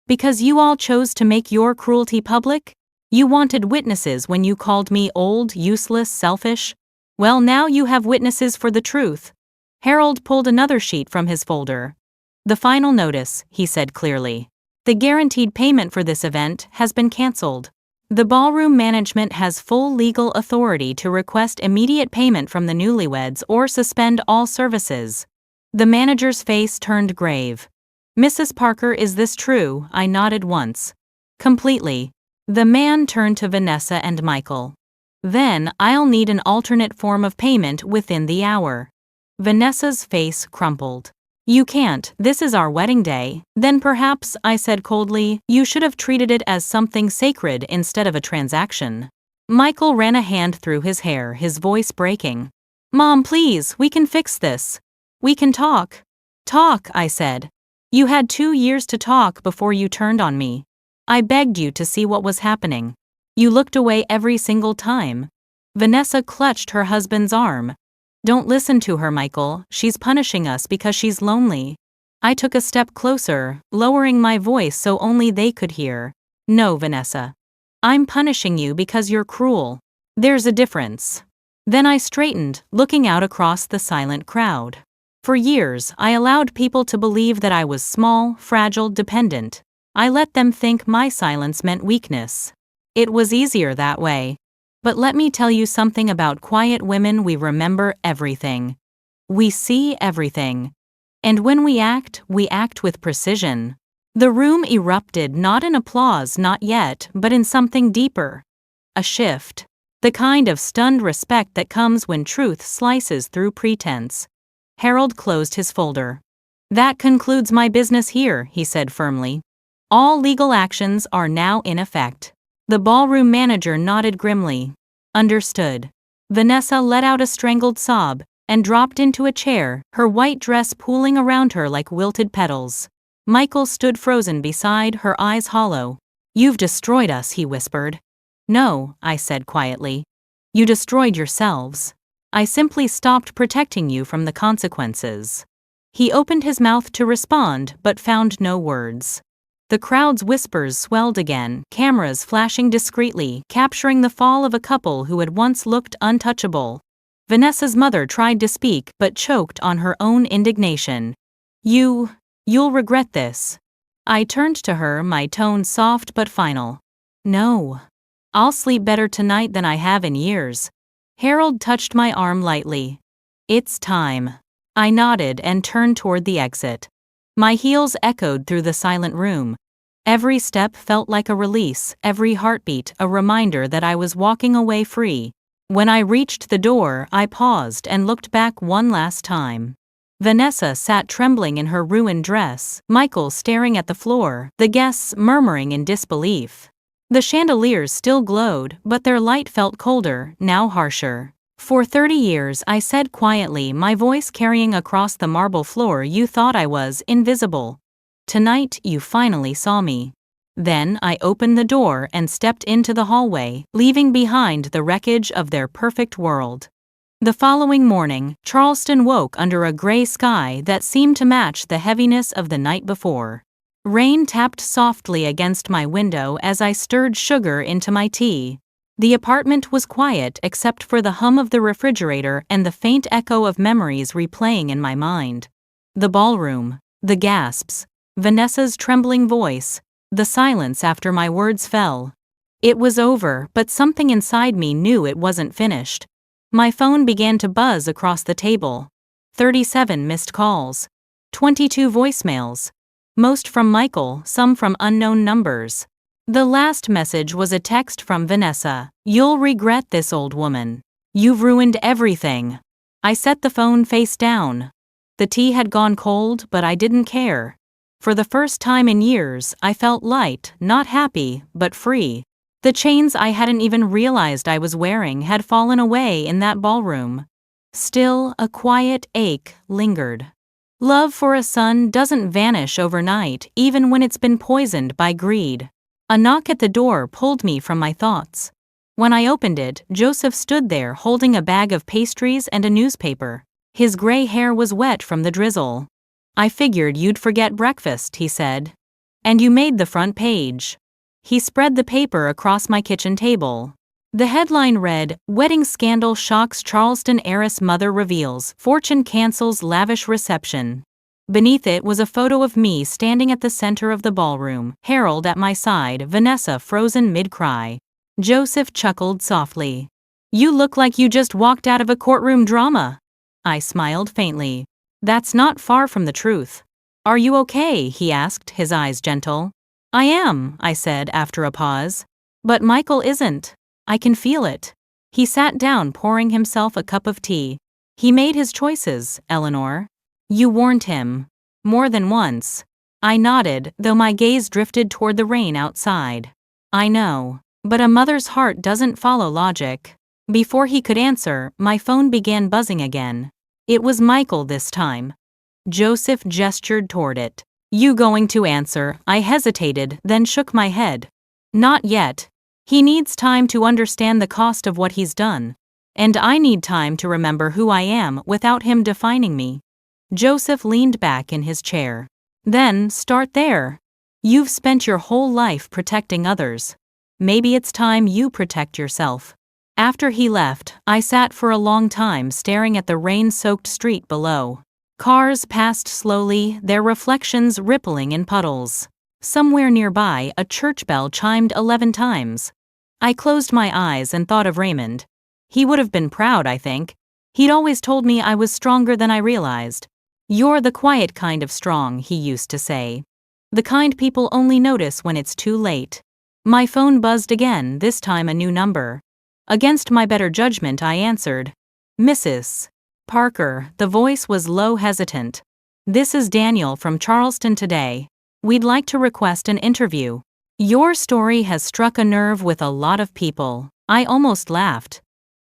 Because you all chose to make your cruelty public? You wanted witnesses when you called me old, useless, selfish? Well, now you have witnesses for the truth. Harold pulled another sheet from his folder. The final notice, he said clearly. The guaranteed payment for this event has been canceled. The ballroom management has full legal authority to request immediate payment from the newlyweds or suspend all services. The manager's face turned grave. Mrs. Parker, is this true? I nodded once. Completely. The man turned to Vanessa and Michael. Then, I'll need an alternate form of payment within the hour. Vanessa's face crumpled. You can't, this is our wedding day. Then perhaps, I said coldly, you should have treated it as something sacred instead of a transaction. Michael ran a hand through his hair, his voice breaking. Mom, please, we can fix this. We can talk. Talk, I said. You had 2 years to talk before you turned on me. I begged you to see what was happening. You looked away every single time. Vanessa clutched her husband's arm. Don't listen to her, Michael. She's punishing us because she's lonely. I took a step closer, lowering my voice so only they could hear. No, Vanessa. I'm punishing you because you're cruel. There's a difference. Then I straightened, looking out across the silent crowd. For years, I allowed people to believe that I was small, fragile, dependent. I let them think my silence meant weakness. It was easier that way. But let me tell you something about quiet women: we remember everything. We see everything. And when we act with precision. The room erupted, not in applause, not yet, but in something deeper. A shift. The kind of stunned respect that comes when truth slices through pretense. Harold closed his folder. That concludes my business here, he said firmly. All legal actions are now in effect. The ballroom manager nodded grimly. Understood. Vanessa let out a strangled sob and dropped into a chair, her white dress pooling around her like wilted petals. Michael stood frozen beside her, eyes hollow. You've destroyed us, he whispered. No, I said quietly. You destroyed yourselves. I simply stopped protecting you from the consequences. He opened his mouth to respond but found no words. The crowd's whispers swelled again, cameras flashing discreetly, capturing the fall of a couple who had once looked untouchable. Vanessa's mother tried to speak but choked on her own indignation. You'll regret this. I turned to her, my tone soft but final. No. I'll sleep better tonight than I have in years. Harold touched my arm lightly. It's time. I nodded and turned toward the exit. My heels echoed through the silent room. Every step felt like a release, every heartbeat a reminder that I was walking away free. When I reached the door, I paused and looked back one last time. Vanessa sat trembling in her ruined dress, Michael staring at the floor, the guests murmuring in disbelief. The chandeliers still glowed, but their light felt colder, now harsher. For 30 years, I said quietly, my voice carrying across the marble floor, you thought I was invisible. Tonight, you finally saw me. Then I opened the door and stepped into the hallway, leaving behind the wreckage of their perfect world. The following morning, Charleston woke under a gray sky that seemed to match the heaviness of the night before. Rain tapped softly against my window as I stirred sugar into my tea. The apartment was quiet except for the hum of the refrigerator and the faint echo of memories replaying in my mind. The ballroom, the gasps, Vanessa's trembling voice, the silence after my words fell. It was over, but something inside me knew it wasn't finished. My phone began to buzz across the table. 37 missed calls. 22 voicemails. Most from Michael, some from unknown numbers. The last message was a text from Vanessa. "You'll regret this, old woman. You've ruined everything." I set the phone face down. The tea had gone cold, but I didn't care. For the first time in years, I felt light, not happy, but free. The chains I hadn't even realized I was wearing had fallen away in that ballroom. Still, a quiet ache lingered. Love for a son doesn't vanish overnight, even when it's been poisoned by greed. A knock at the door pulled me from my thoughts. When I opened it, Joseph stood there holding a bag of pastries and a newspaper. His gray hair was wet from the drizzle. "I figured you'd forget breakfast," he said. "And you made the front page." He spread the paper across my kitchen table. The headline read, "Wedding Scandal Shocks Charleston Heiress Mother Reveals, Fortune Cancels Lavish Reception." Beneath it was a photo of me standing at the center of the ballroom, Harold at my side, Vanessa frozen mid-cry. Joseph chuckled softly. "You look like you just walked out of a courtroom drama." I smiled faintly. "That's not far from the truth." "Are you okay?" he asked, his eyes gentle. "I am," I said after a pause. "But Michael isn't. I can feel it." He sat down, pouring himself a cup of tea. "He made his choices, Eleanor. You warned him. More than once." I nodded, though my gaze drifted toward the rain outside. "I know. But a mother's heart doesn't follow logic." Before he could answer, my phone began buzzing again. It was Michael this time. Joseph gestured toward it. "You going to answer?" I hesitated, then shook my head. "Not yet. He needs time to understand the cost of what he's done. And I need time to remember who I am without him defining me." Joseph leaned back in his chair. "Then, start there. You've spent your whole life protecting others. Maybe it's time you protect yourself." After he left, I sat for a long time staring at the rain-soaked street below. Cars passed slowly, their reflections rippling in puddles. Somewhere nearby, a church bell chimed 11 times. I closed my eyes and thought of Raymond. He would have been proud, I think. He'd always told me I was stronger than I realized. "You're the quiet kind of strong," he used to say. "The kind people only notice when it's too late." My phone buzzed again, this time a new number. Against my better judgment, I answered. "Mrs. Parker," the voice was low, hesitant. "This is Daniel from Charleston today. We'd like to request an interview. Your story has struck a nerve with a lot of people." I almost laughed.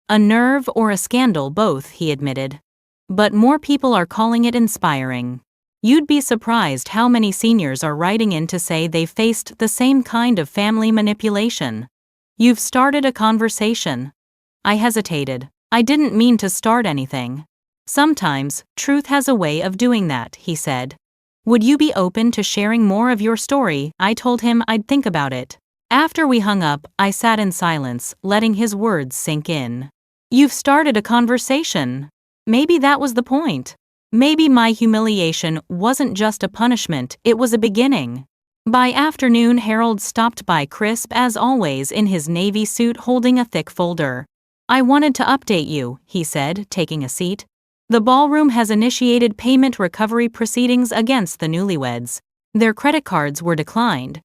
"A nerve or a scandal, both," he admitted. "But more people are calling it inspiring. You'd be surprised how many seniors are writing in to say they've faced the same kind of family manipulation. You've started a conversation." I hesitated. I didn't mean to start anything. "Sometimes, truth has a way of doing that," he said. "Would you be open to sharing more of your story?" I told him I'd think about it. After we hung up, I sat in silence, letting his words sink in. "You've started a conversation." Maybe that was the point. Maybe my humiliation wasn't just a punishment, it was a beginning. By afternoon, Harold stopped by, crisp as always in his navy suit, holding a thick folder. "I wanted to update you," he said, taking a seat. "The ballroom has initiated payment recovery proceedings against the newlyweds. Their credit cards were declined.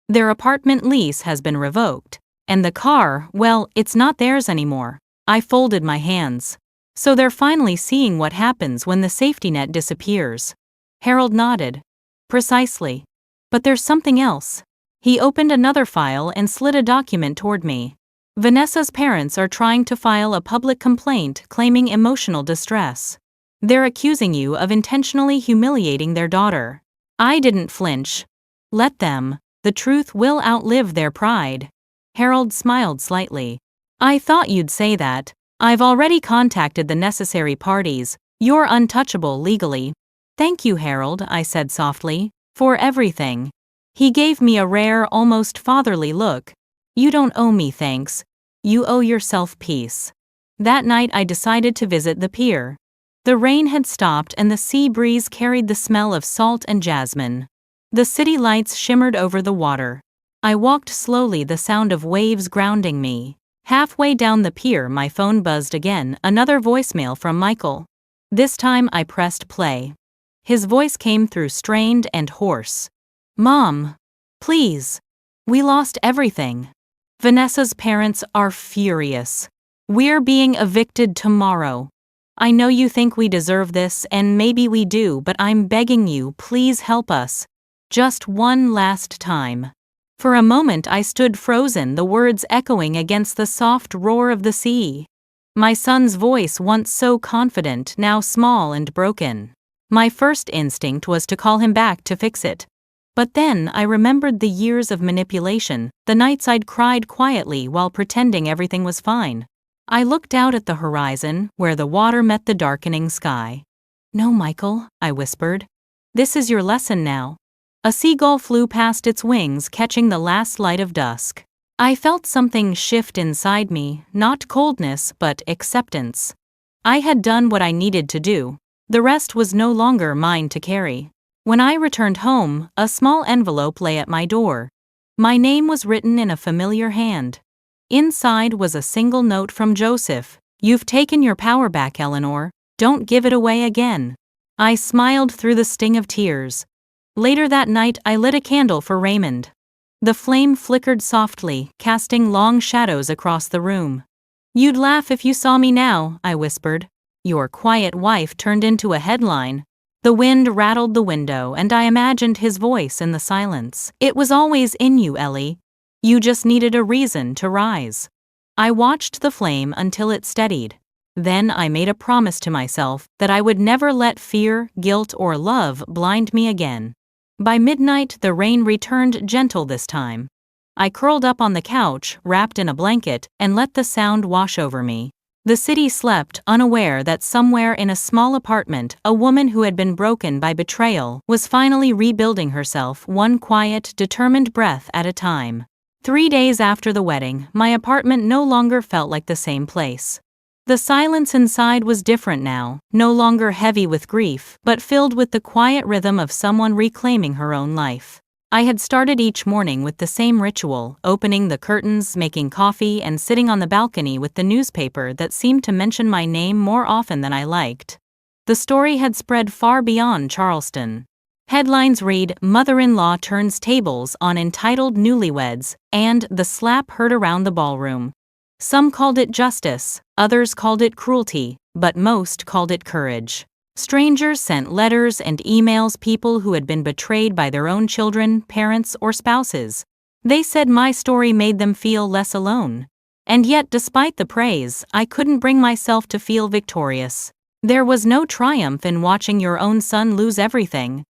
Their apartment lease has been revoked. And the car, well, it's not theirs anymore." I folded my hands. "So they're finally seeing what happens when the safety net disappears." Harold nodded. "Precisely. But there's something else." He opened another file and slid a document toward me. "Vanessa's parents are trying to file a public complaint claiming emotional distress. They're accusing you of intentionally humiliating their daughter." I didn't flinch. "Let them. The truth will outlive their pride. Harold smiled slightly. I thought you'd say that. I've already contacted the necessary parties. You're untouchable legally. Thank you, Harold, I said softly, for everything. He gave me a rare, almost fatherly look. You don't owe me thanks. You owe yourself peace. That night I decided to visit the pier. The rain had stopped and the sea breeze carried the smell of salt and jasmine. The city lights shimmered over the water. I walked slowly, the sound of waves grounding me. Halfway down the pier my phone buzzed again, another voicemail from Michael. This time I pressed play. His voice came through strained and hoarse. Mom, please. We lost everything. Vanessa's parents are furious. We're being evicted tomorrow. I know you think we deserve this, and maybe we do, but I'm begging you, please help us. Just one last time. For a moment I stood frozen, the words echoing against the soft roar of the sea. My son's voice, once so confident, now small and broken. My first instinct was to call him back to fix it. But then I remembered the years of manipulation, the nights I'd cried quietly while pretending everything was fine. I looked out at the horizon, where the water met the darkening sky. No, Michael, I whispered. This is your lesson now. A seagull flew past its wings, catching the last light of dusk. I felt something shift inside me, not coldness, but acceptance. I had done what I needed to do. The rest was no longer mine to carry. When I returned home, a small envelope lay at my door. My name was written in a familiar hand. Inside was a single note from Joseph. You've taken your power back, Eleanor. Don't give it away again. I smiled through the sting of tears. Later that night I lit a candle for Raymond. The flame flickered softly, casting long shadows across the room. You'd laugh if you saw me now, I whispered. Your quiet wife turned into a headline. The wind rattled the window and I imagined his voice in the silence. It was always in you, Ellie. You just needed a reason to rise. I watched the flame until it steadied. Then I made a promise to myself that I would never let fear, guilt, or love blind me again. By midnight, the rain returned, gentle this time. I curled up on the couch, wrapped in a blanket, and let the sound wash over me. The city slept, unaware that somewhere in a small apartment, a woman who had been broken by betrayal was finally rebuilding herself, one quiet, determined breath at a time. 3 days after the wedding, my apartment no longer felt like the same place. The silence inside was different now, no longer heavy with grief, but filled with the quiet rhythm of someone reclaiming her own life. I had started each morning with the same ritual, opening the curtains, making coffee, and sitting on the balcony with the newspaper that seemed to mention my name more often than I liked. The story had spread far beyond Charleston. Headlines read, "Mother-in-law turns tables on entitled newlyweds," and "The slap heard around the ballroom." Some called it justice, others called it cruelty, but most called it courage. Strangers sent letters and emails, people who had been betrayed by their own children, parents, or spouses. They said my story made them feel less alone. And yet, despite the praise, I couldn't bring myself to feel victorious. There was no triumph in watching your own son lose everything.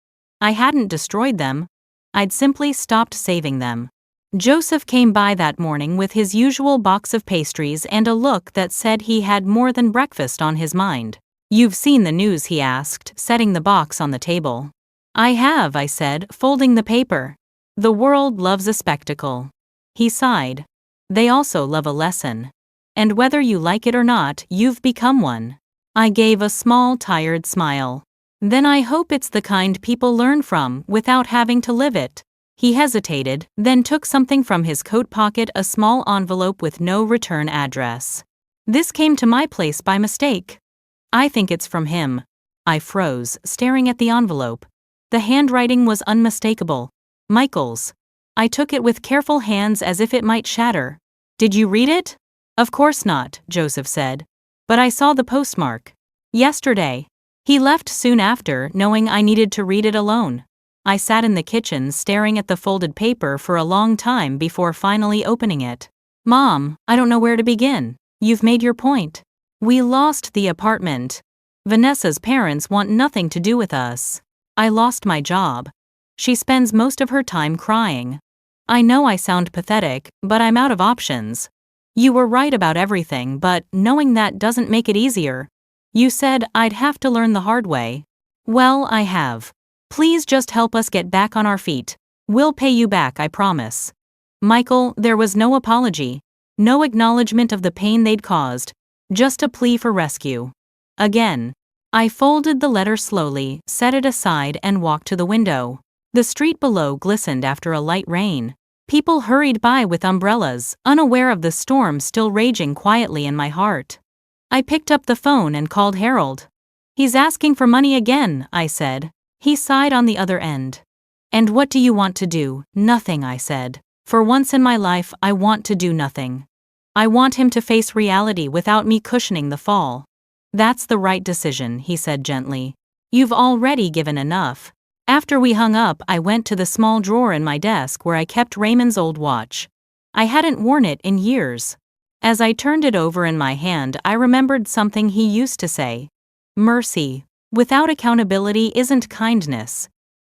I hadn't destroyed them. I'd simply stopped saving them. Joseph came by that morning with his usual box of pastries and a look that said he had more than breakfast on his mind. "You've seen the news?" he asked, setting the box on the table. "I have," I said, folding the paper. "The world loves a spectacle." He sighed. "They also love a lesson. And whether you like it or not, you've become one." I gave a small, tired smile. "Then I hope it's the kind people learn from, without having to live it." He hesitated, then took something from his coat pocket, a small envelope with no return address. "This came to my place by mistake." "I think it's from him." I froze, staring at the envelope. The handwriting was unmistakable. Michael's. I took it with careful hands as if it might shatter. "Did you read it?" "Of course not," Joseph said. "But I saw the postmark. Yesterday." He left soon after, knowing I needed to read it alone. I sat in the kitchen staring at the folded paper for a long time before finally opening it. "Mom, I don't know where to begin. You've made your point. We lost the apartment. Vanessa's parents want nothing to do with us. I lost my job. She spends most of her time crying. I know I sound pathetic, but I'm out of options. You were right about everything, but knowing that doesn't make it easier. You said I'd have to learn the hard way. Well, I have. Please just help us get back on our feet. We'll pay you back, I promise. Michael, there was no apology. No acknowledgement of the pain they'd caused. Just a plea for rescue. Again. I folded the letter slowly, set it aside, and walked to the window. The street below glistened after a light rain. People hurried by with umbrellas, unaware of the storm still raging quietly in my heart. I picked up the phone and called Harold. He's asking for money again, I said. He sighed on the other end. And what do you want to do? Nothing, I said. For once in my life, I want to do nothing. I want him to face reality without me cushioning the fall. That's the right decision, he said gently. You've already given enough. After we hung up, I went to the small drawer in my desk where I kept Raymond's old watch. I hadn't worn it in years. As I turned it over in my hand, I remembered something he used to say. Mercy, without accountability, isn't kindness.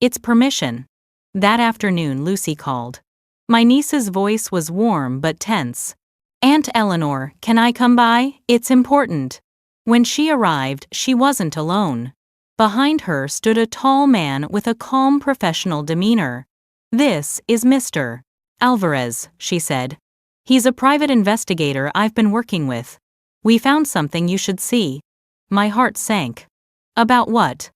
It's permission. That afternoon, Lucy called. My niece's voice was warm but tense. Aunt Eleanor, can I come by? It's important. When she arrived, she wasn't alone. Behind her stood a tall man with a calm professional demeanor. This is Mr. Alvarez, she said. He's a private investigator I've been working with. We found something you should see. My heart sank. About what?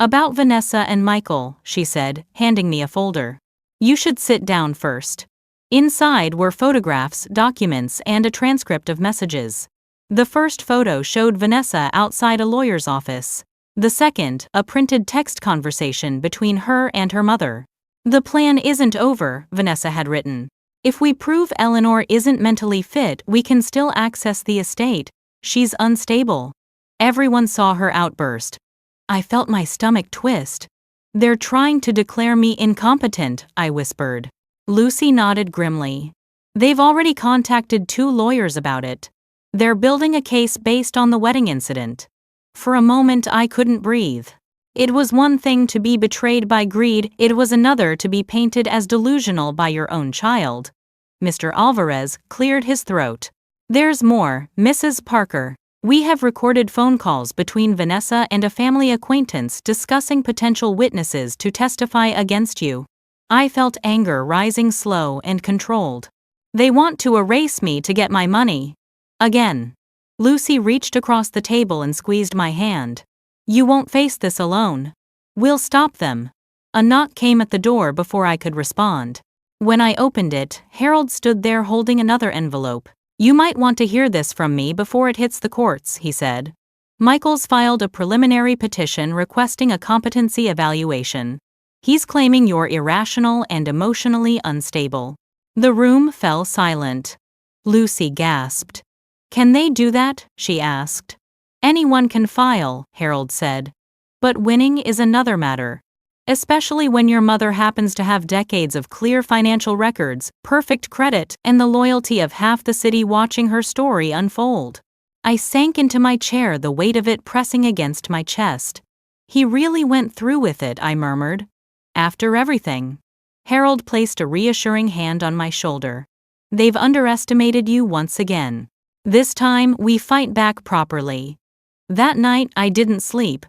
About Vanessa and Michael, she said, handing me a folder. You should sit down first. Inside were photographs, documents, and a transcript of messages. The first photo showed Vanessa outside a lawyer's office. The second, a printed text conversation between her and her mother. The plan isn't over, Vanessa had written. If we prove Eleanor isn't mentally fit, we can still access the estate. She's unstable. Everyone saw her outburst. I felt my stomach twist. They're trying to declare me incompetent, I whispered. Lucy nodded grimly. They've already contacted 2 lawyers about it. They're building a case based on the wedding incident. For a moment I couldn't breathe. It was one thing to be betrayed by greed, it was another to be painted as delusional by your own child. Mr. Alvarez cleared his throat. There's more, Mrs. Parker. We have recorded phone calls between Vanessa and a family acquaintance discussing potential witnesses to testify against you. I felt anger rising slow and controlled. They want to erase me to get my money. Again. Lucy reached across the table and squeezed my hand. You won't face this alone. We'll stop them. A knock came at the door before I could respond. When I opened it, Harold stood there holding another envelope. You might want to hear this from me before it hits the courts, he said. Michael's filed a preliminary petition requesting a competency evaluation. He's claiming you're irrational and emotionally unstable. The room fell silent. Lucy gasped. Can they do that? She asked. Anyone can file, Harold said. But winning is another matter. Especially when your mother happens to have decades of clear financial records, perfect credit, and the loyalty of half the city watching her story unfold. I sank into my chair, the weight of it pressing against my chest. He really went through with it, I murmured. After everything. Harold placed a reassuring hand on my shoulder. They've underestimated you once again. This time, we fight back properly. That night, I didn't sleep.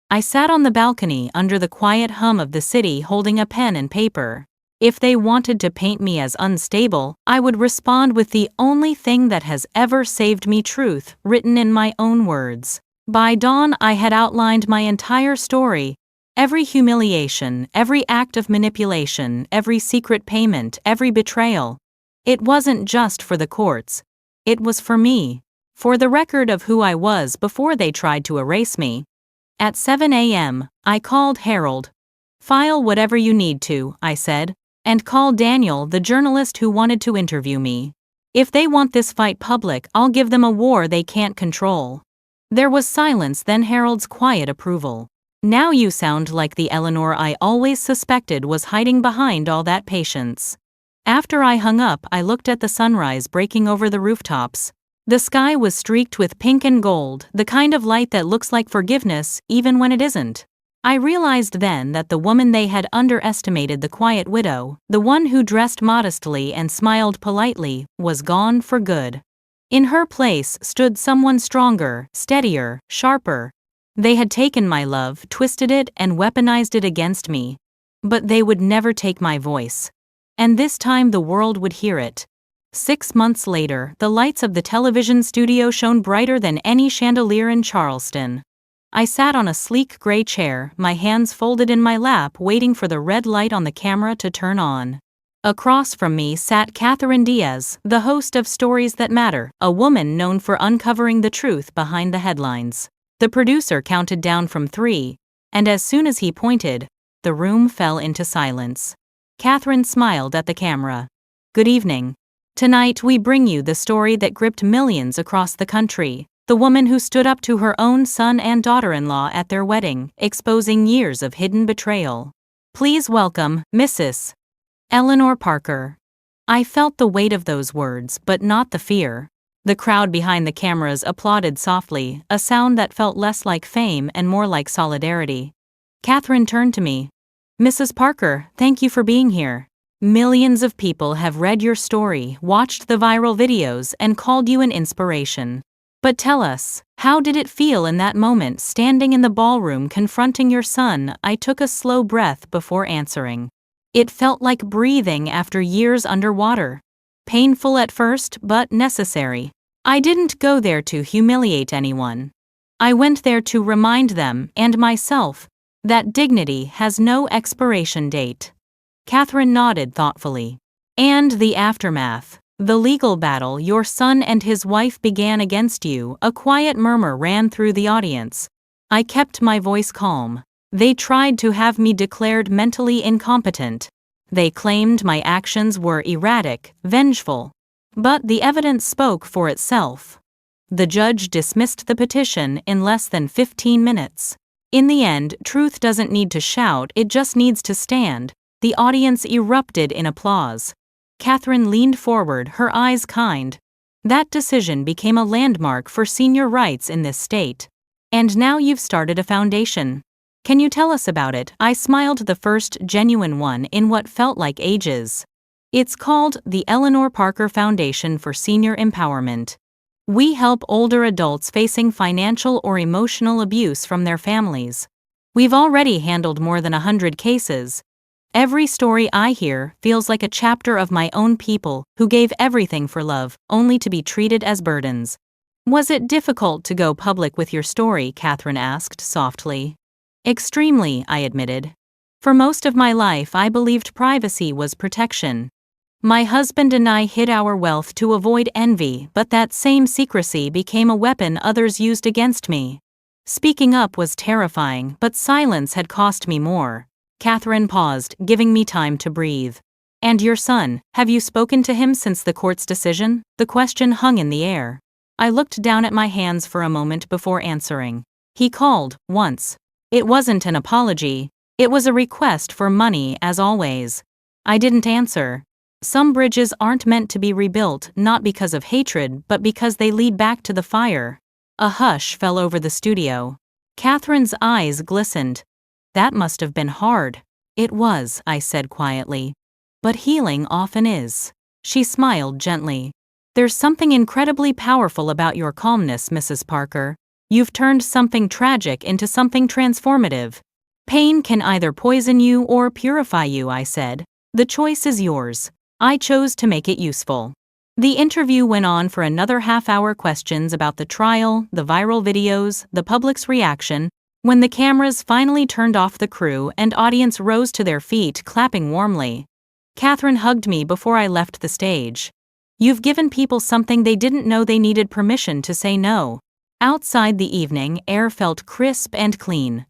I sat on the balcony under the quiet hum of the city holding a pen and paper. If they wanted to paint me as unstable, I would respond with the only thing that has ever saved me, truth, written in my own words. By dawn, I had outlined my entire story. Every humiliation, every act of manipulation, every secret payment, every betrayal. It wasn't just for the courts. It was for me. For the record of who I was before they tried to erase me. At 7 a.m., I called Harold. File whatever you need to, I said, and call Daniel, the journalist who wanted to interview me. If they want this fight public, I'll give them a war they can't control. There was silence, then Harold's quiet approval. Now you sound like the Eleanor I always suspected was hiding behind all that patience. After I hung up, I looked at the sunrise breaking over the rooftops. The sky was streaked with pink and gold, the kind of light that looks like forgiveness even when it isn't. I realized then that the woman they had underestimated, the quiet widow, the one who dressed modestly and smiled politely, was gone for good. In her place stood someone stronger, steadier, sharper. They had taken my love, twisted it, and weaponized it against me. But they would never take my voice. And this time the world would hear it. 6 months later, the lights of the television studio shone brighter than any chandelier in Charleston. I sat on a sleek gray chair, my hands folded in my lap, waiting for the red light on the camera to turn on. Across from me sat Catherine Diaz, the host of Stories That Matter, a woman known for uncovering the truth behind the headlines. The producer counted down from 3, and as soon as he pointed, the room fell into silence. Catherine smiled at the camera. "Good evening. Tonight we bring you the story that gripped millions across the country. The woman who stood up to her own son and daughter-in-law at their wedding, exposing years of hidden betrayal. Please welcome, Mrs. Eleanor Parker." I felt the weight of those words, but not the fear. The crowd behind the cameras applauded softly, a sound that felt less like fame and more like solidarity. Catherine turned to me. "Mrs. Parker, thank you for being here. Millions of people have read your story, watched the viral videos, and called you an inspiration. But tell us, how did it feel in that moment, standing in the ballroom confronting your son?" I took a slow breath before answering. It felt like breathing after years underwater. Painful at first, but necessary. I didn't go there to humiliate anyone. I went there to remind them, and myself, that dignity has no expiration date. Catherine nodded thoughtfully. "And the aftermath. The legal battle your son and his wife began against you." A quiet murmur ran through the audience. I kept my voice calm. "They tried to have me declared mentally incompetent. They claimed my actions were erratic, vengeful. But the evidence spoke for itself. The judge dismissed the petition in less than 15 minutes. In the end, truth doesn't need to shout, it just needs to stand." The audience erupted in applause. Catherine leaned forward, her eyes kind. "That decision became a landmark for senior rights in this state. And now you've started a foundation. Can you tell us about it?" I smiled, the first genuine one in what felt like ages. "It's called the Eleanor Parker Foundation for Senior Empowerment. We help older adults facing financial or emotional abuse from their families. We've already handled more than 100 cases. Every story I hear feels like a chapter of my own people who gave everything for love, only to be treated as burdens." "Was it difficult to go public with your story?" Catherine asked softly. "Extremely," I admitted. "For most of my life I believed privacy was protection. My husband and I hid our wealth to avoid envy, but that same secrecy became a weapon others used against me. Speaking up was terrifying, but silence had cost me more." Catherine paused, giving me time to breathe. "And your son, have you spoken to him since the court's decision?" The question hung in the air. I looked down at my hands for a moment before answering. "He called, once. It wasn't an apology. It was a request for money, as always." I didn't answer. Some bridges aren't meant to be rebuilt, not because of hatred, but because they lead back to the fire. A hush fell over the studio. Catherine's eyes glistened. "That must have been hard." "It was," I said quietly. "But healing often is." She smiled gently. "There's something incredibly powerful about your calmness, Mrs. Parker. You've turned something tragic into something transformative. Pain can either poison you or purify you," I said. "The choice is yours." I chose to make it useful. The interview went on for another half-hour, questions about the trial, the viral videos, the public's reaction. When the cameras finally turned off, the crew and audience rose to their feet, clapping warmly. Catherine hugged me before I left the stage. "You've given people something they didn't know they needed: permission to say no." Outside, the evening air felt crisp and clean.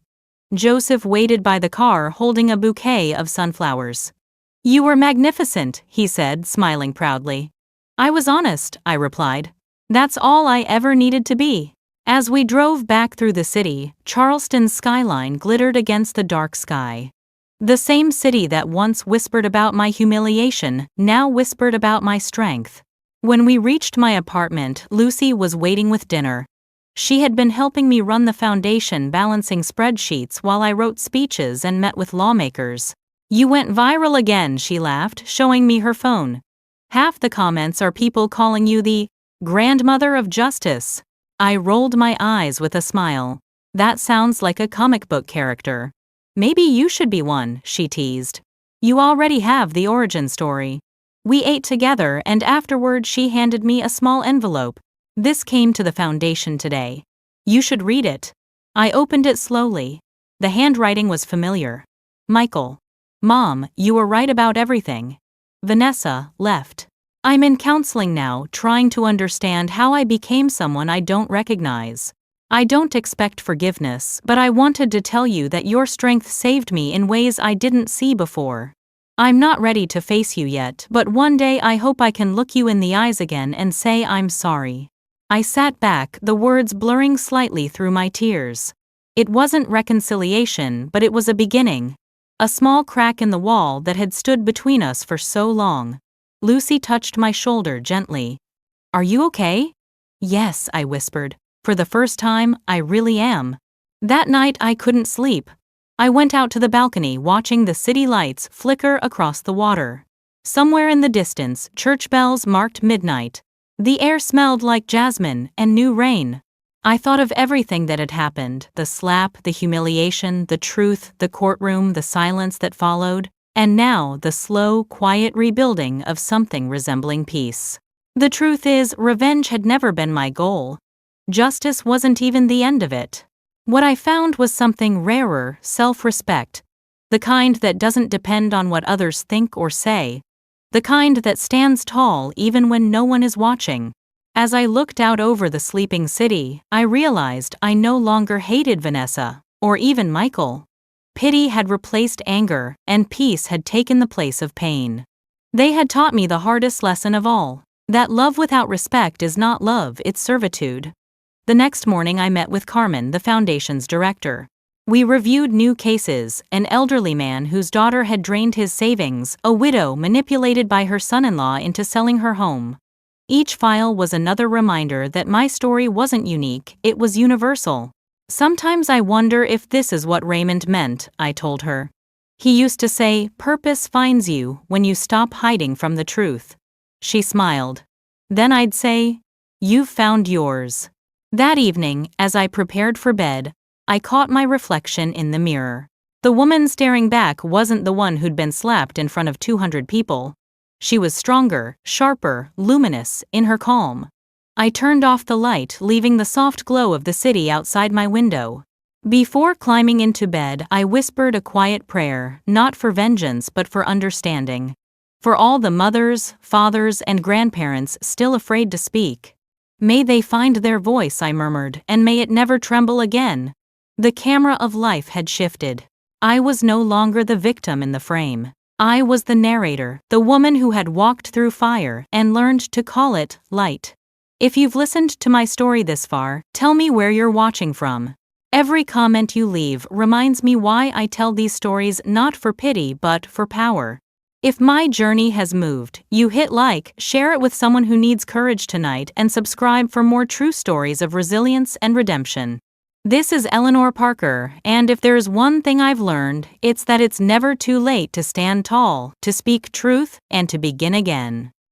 Joseph waited by the car holding a bouquet of sunflowers. "You were magnificent," he said, smiling proudly. "I was honest," I replied. "That's all I ever needed to be." As we drove back through the city, Charleston's skyline glittered against the dark sky. The same city that once whispered about my humiliation now whispered about my strength. When we reached my apartment, Lucy was waiting with dinner. She had been helping me run the foundation, balancing spreadsheets while I wrote speeches and met with lawmakers. "You went viral again," she laughed, showing me her phone. "Half the comments are people calling you the grandmother of justice." I rolled my eyes with a smile. "That sounds like a comic book character." "Maybe you should be one," she teased. "You already have the origin story." We ate together, and afterward she handed me a small envelope. "This came to the foundation today. You should read it." I opened it slowly. The handwriting was familiar. "Michael. Mom, you were right about everything. Vanessa left. I'm in counseling now, trying to understand how I became someone I don't recognize. I don't expect forgiveness, but I wanted to tell you that your strength saved me in ways I didn't see before. I'm not ready to face you yet, but one day I hope I can look you in the eyes again and say I'm sorry." I sat back, the words blurring slightly through my tears. It wasn't reconciliation, but it was a beginning. A small crack in the wall that had stood between us for so long. Lucy touched my shoulder gently. "Are you okay?" "Yes," I whispered. "For the first time, I really am." That night I couldn't sleep. I went out to the balcony, watching the city lights flicker across the water. Somewhere in the distance, church bells marked midnight. The air smelled like jasmine and new rain. I thought of everything that had happened, the slap, the humiliation, the truth, the courtroom, the silence that followed, and now the slow, quiet rebuilding of something resembling peace. The truth is, revenge had never been my goal. Justice wasn't even the end of it. What I found was something rarer: self-respect. The kind that doesn't depend on what others think or say. The kind that stands tall even when no one is watching. As I looked out over the sleeping city, I realized I no longer hated Vanessa, or even Michael. Pity had replaced anger, and peace had taken the place of pain. They had taught me the hardest lesson of all, that love without respect is not love, it's servitude. The next morning I met with Carmen, the foundation's director. We reviewed new cases: an elderly man whose daughter had drained his savings, a widow manipulated by her son-in-law into selling her home. Each file was another reminder that my story wasn't unique, it was universal. "Sometimes I wonder if this is what Raymond meant," I told her. "He used to say, 'Purpose finds you when you stop hiding from the truth.'" She smiled. "Then I'd say, 'You've found yours.'" That evening, as I prepared for bed, I caught my reflection in the mirror. The woman staring back wasn't the one who'd been slapped in front of 200 people. She was stronger, sharper, luminous, in her calm. I turned off the light, leaving the soft glow of the city outside my window. Before climbing into bed, I whispered a quiet prayer, not for vengeance but for understanding. For all the mothers, fathers, and grandparents still afraid to speak. "May they find their voice," I murmured, "and may it never tremble again." The camera of life had shifted. I was no longer the victim in the frame. I was the narrator, the woman who had walked through fire and learned to call it light. If you've listened to my story this far, tell me where you're watching from. Every comment you leave reminds me why I tell these stories, not for pity but for power. If my journey has moved, you hit like, share it with someone who needs courage tonight, and subscribe for more true stories of resilience and redemption. This is Eleanor Parker, and if there's one thing I've learned, it's that it's never too late to stand tall, to speak truth, and to begin again.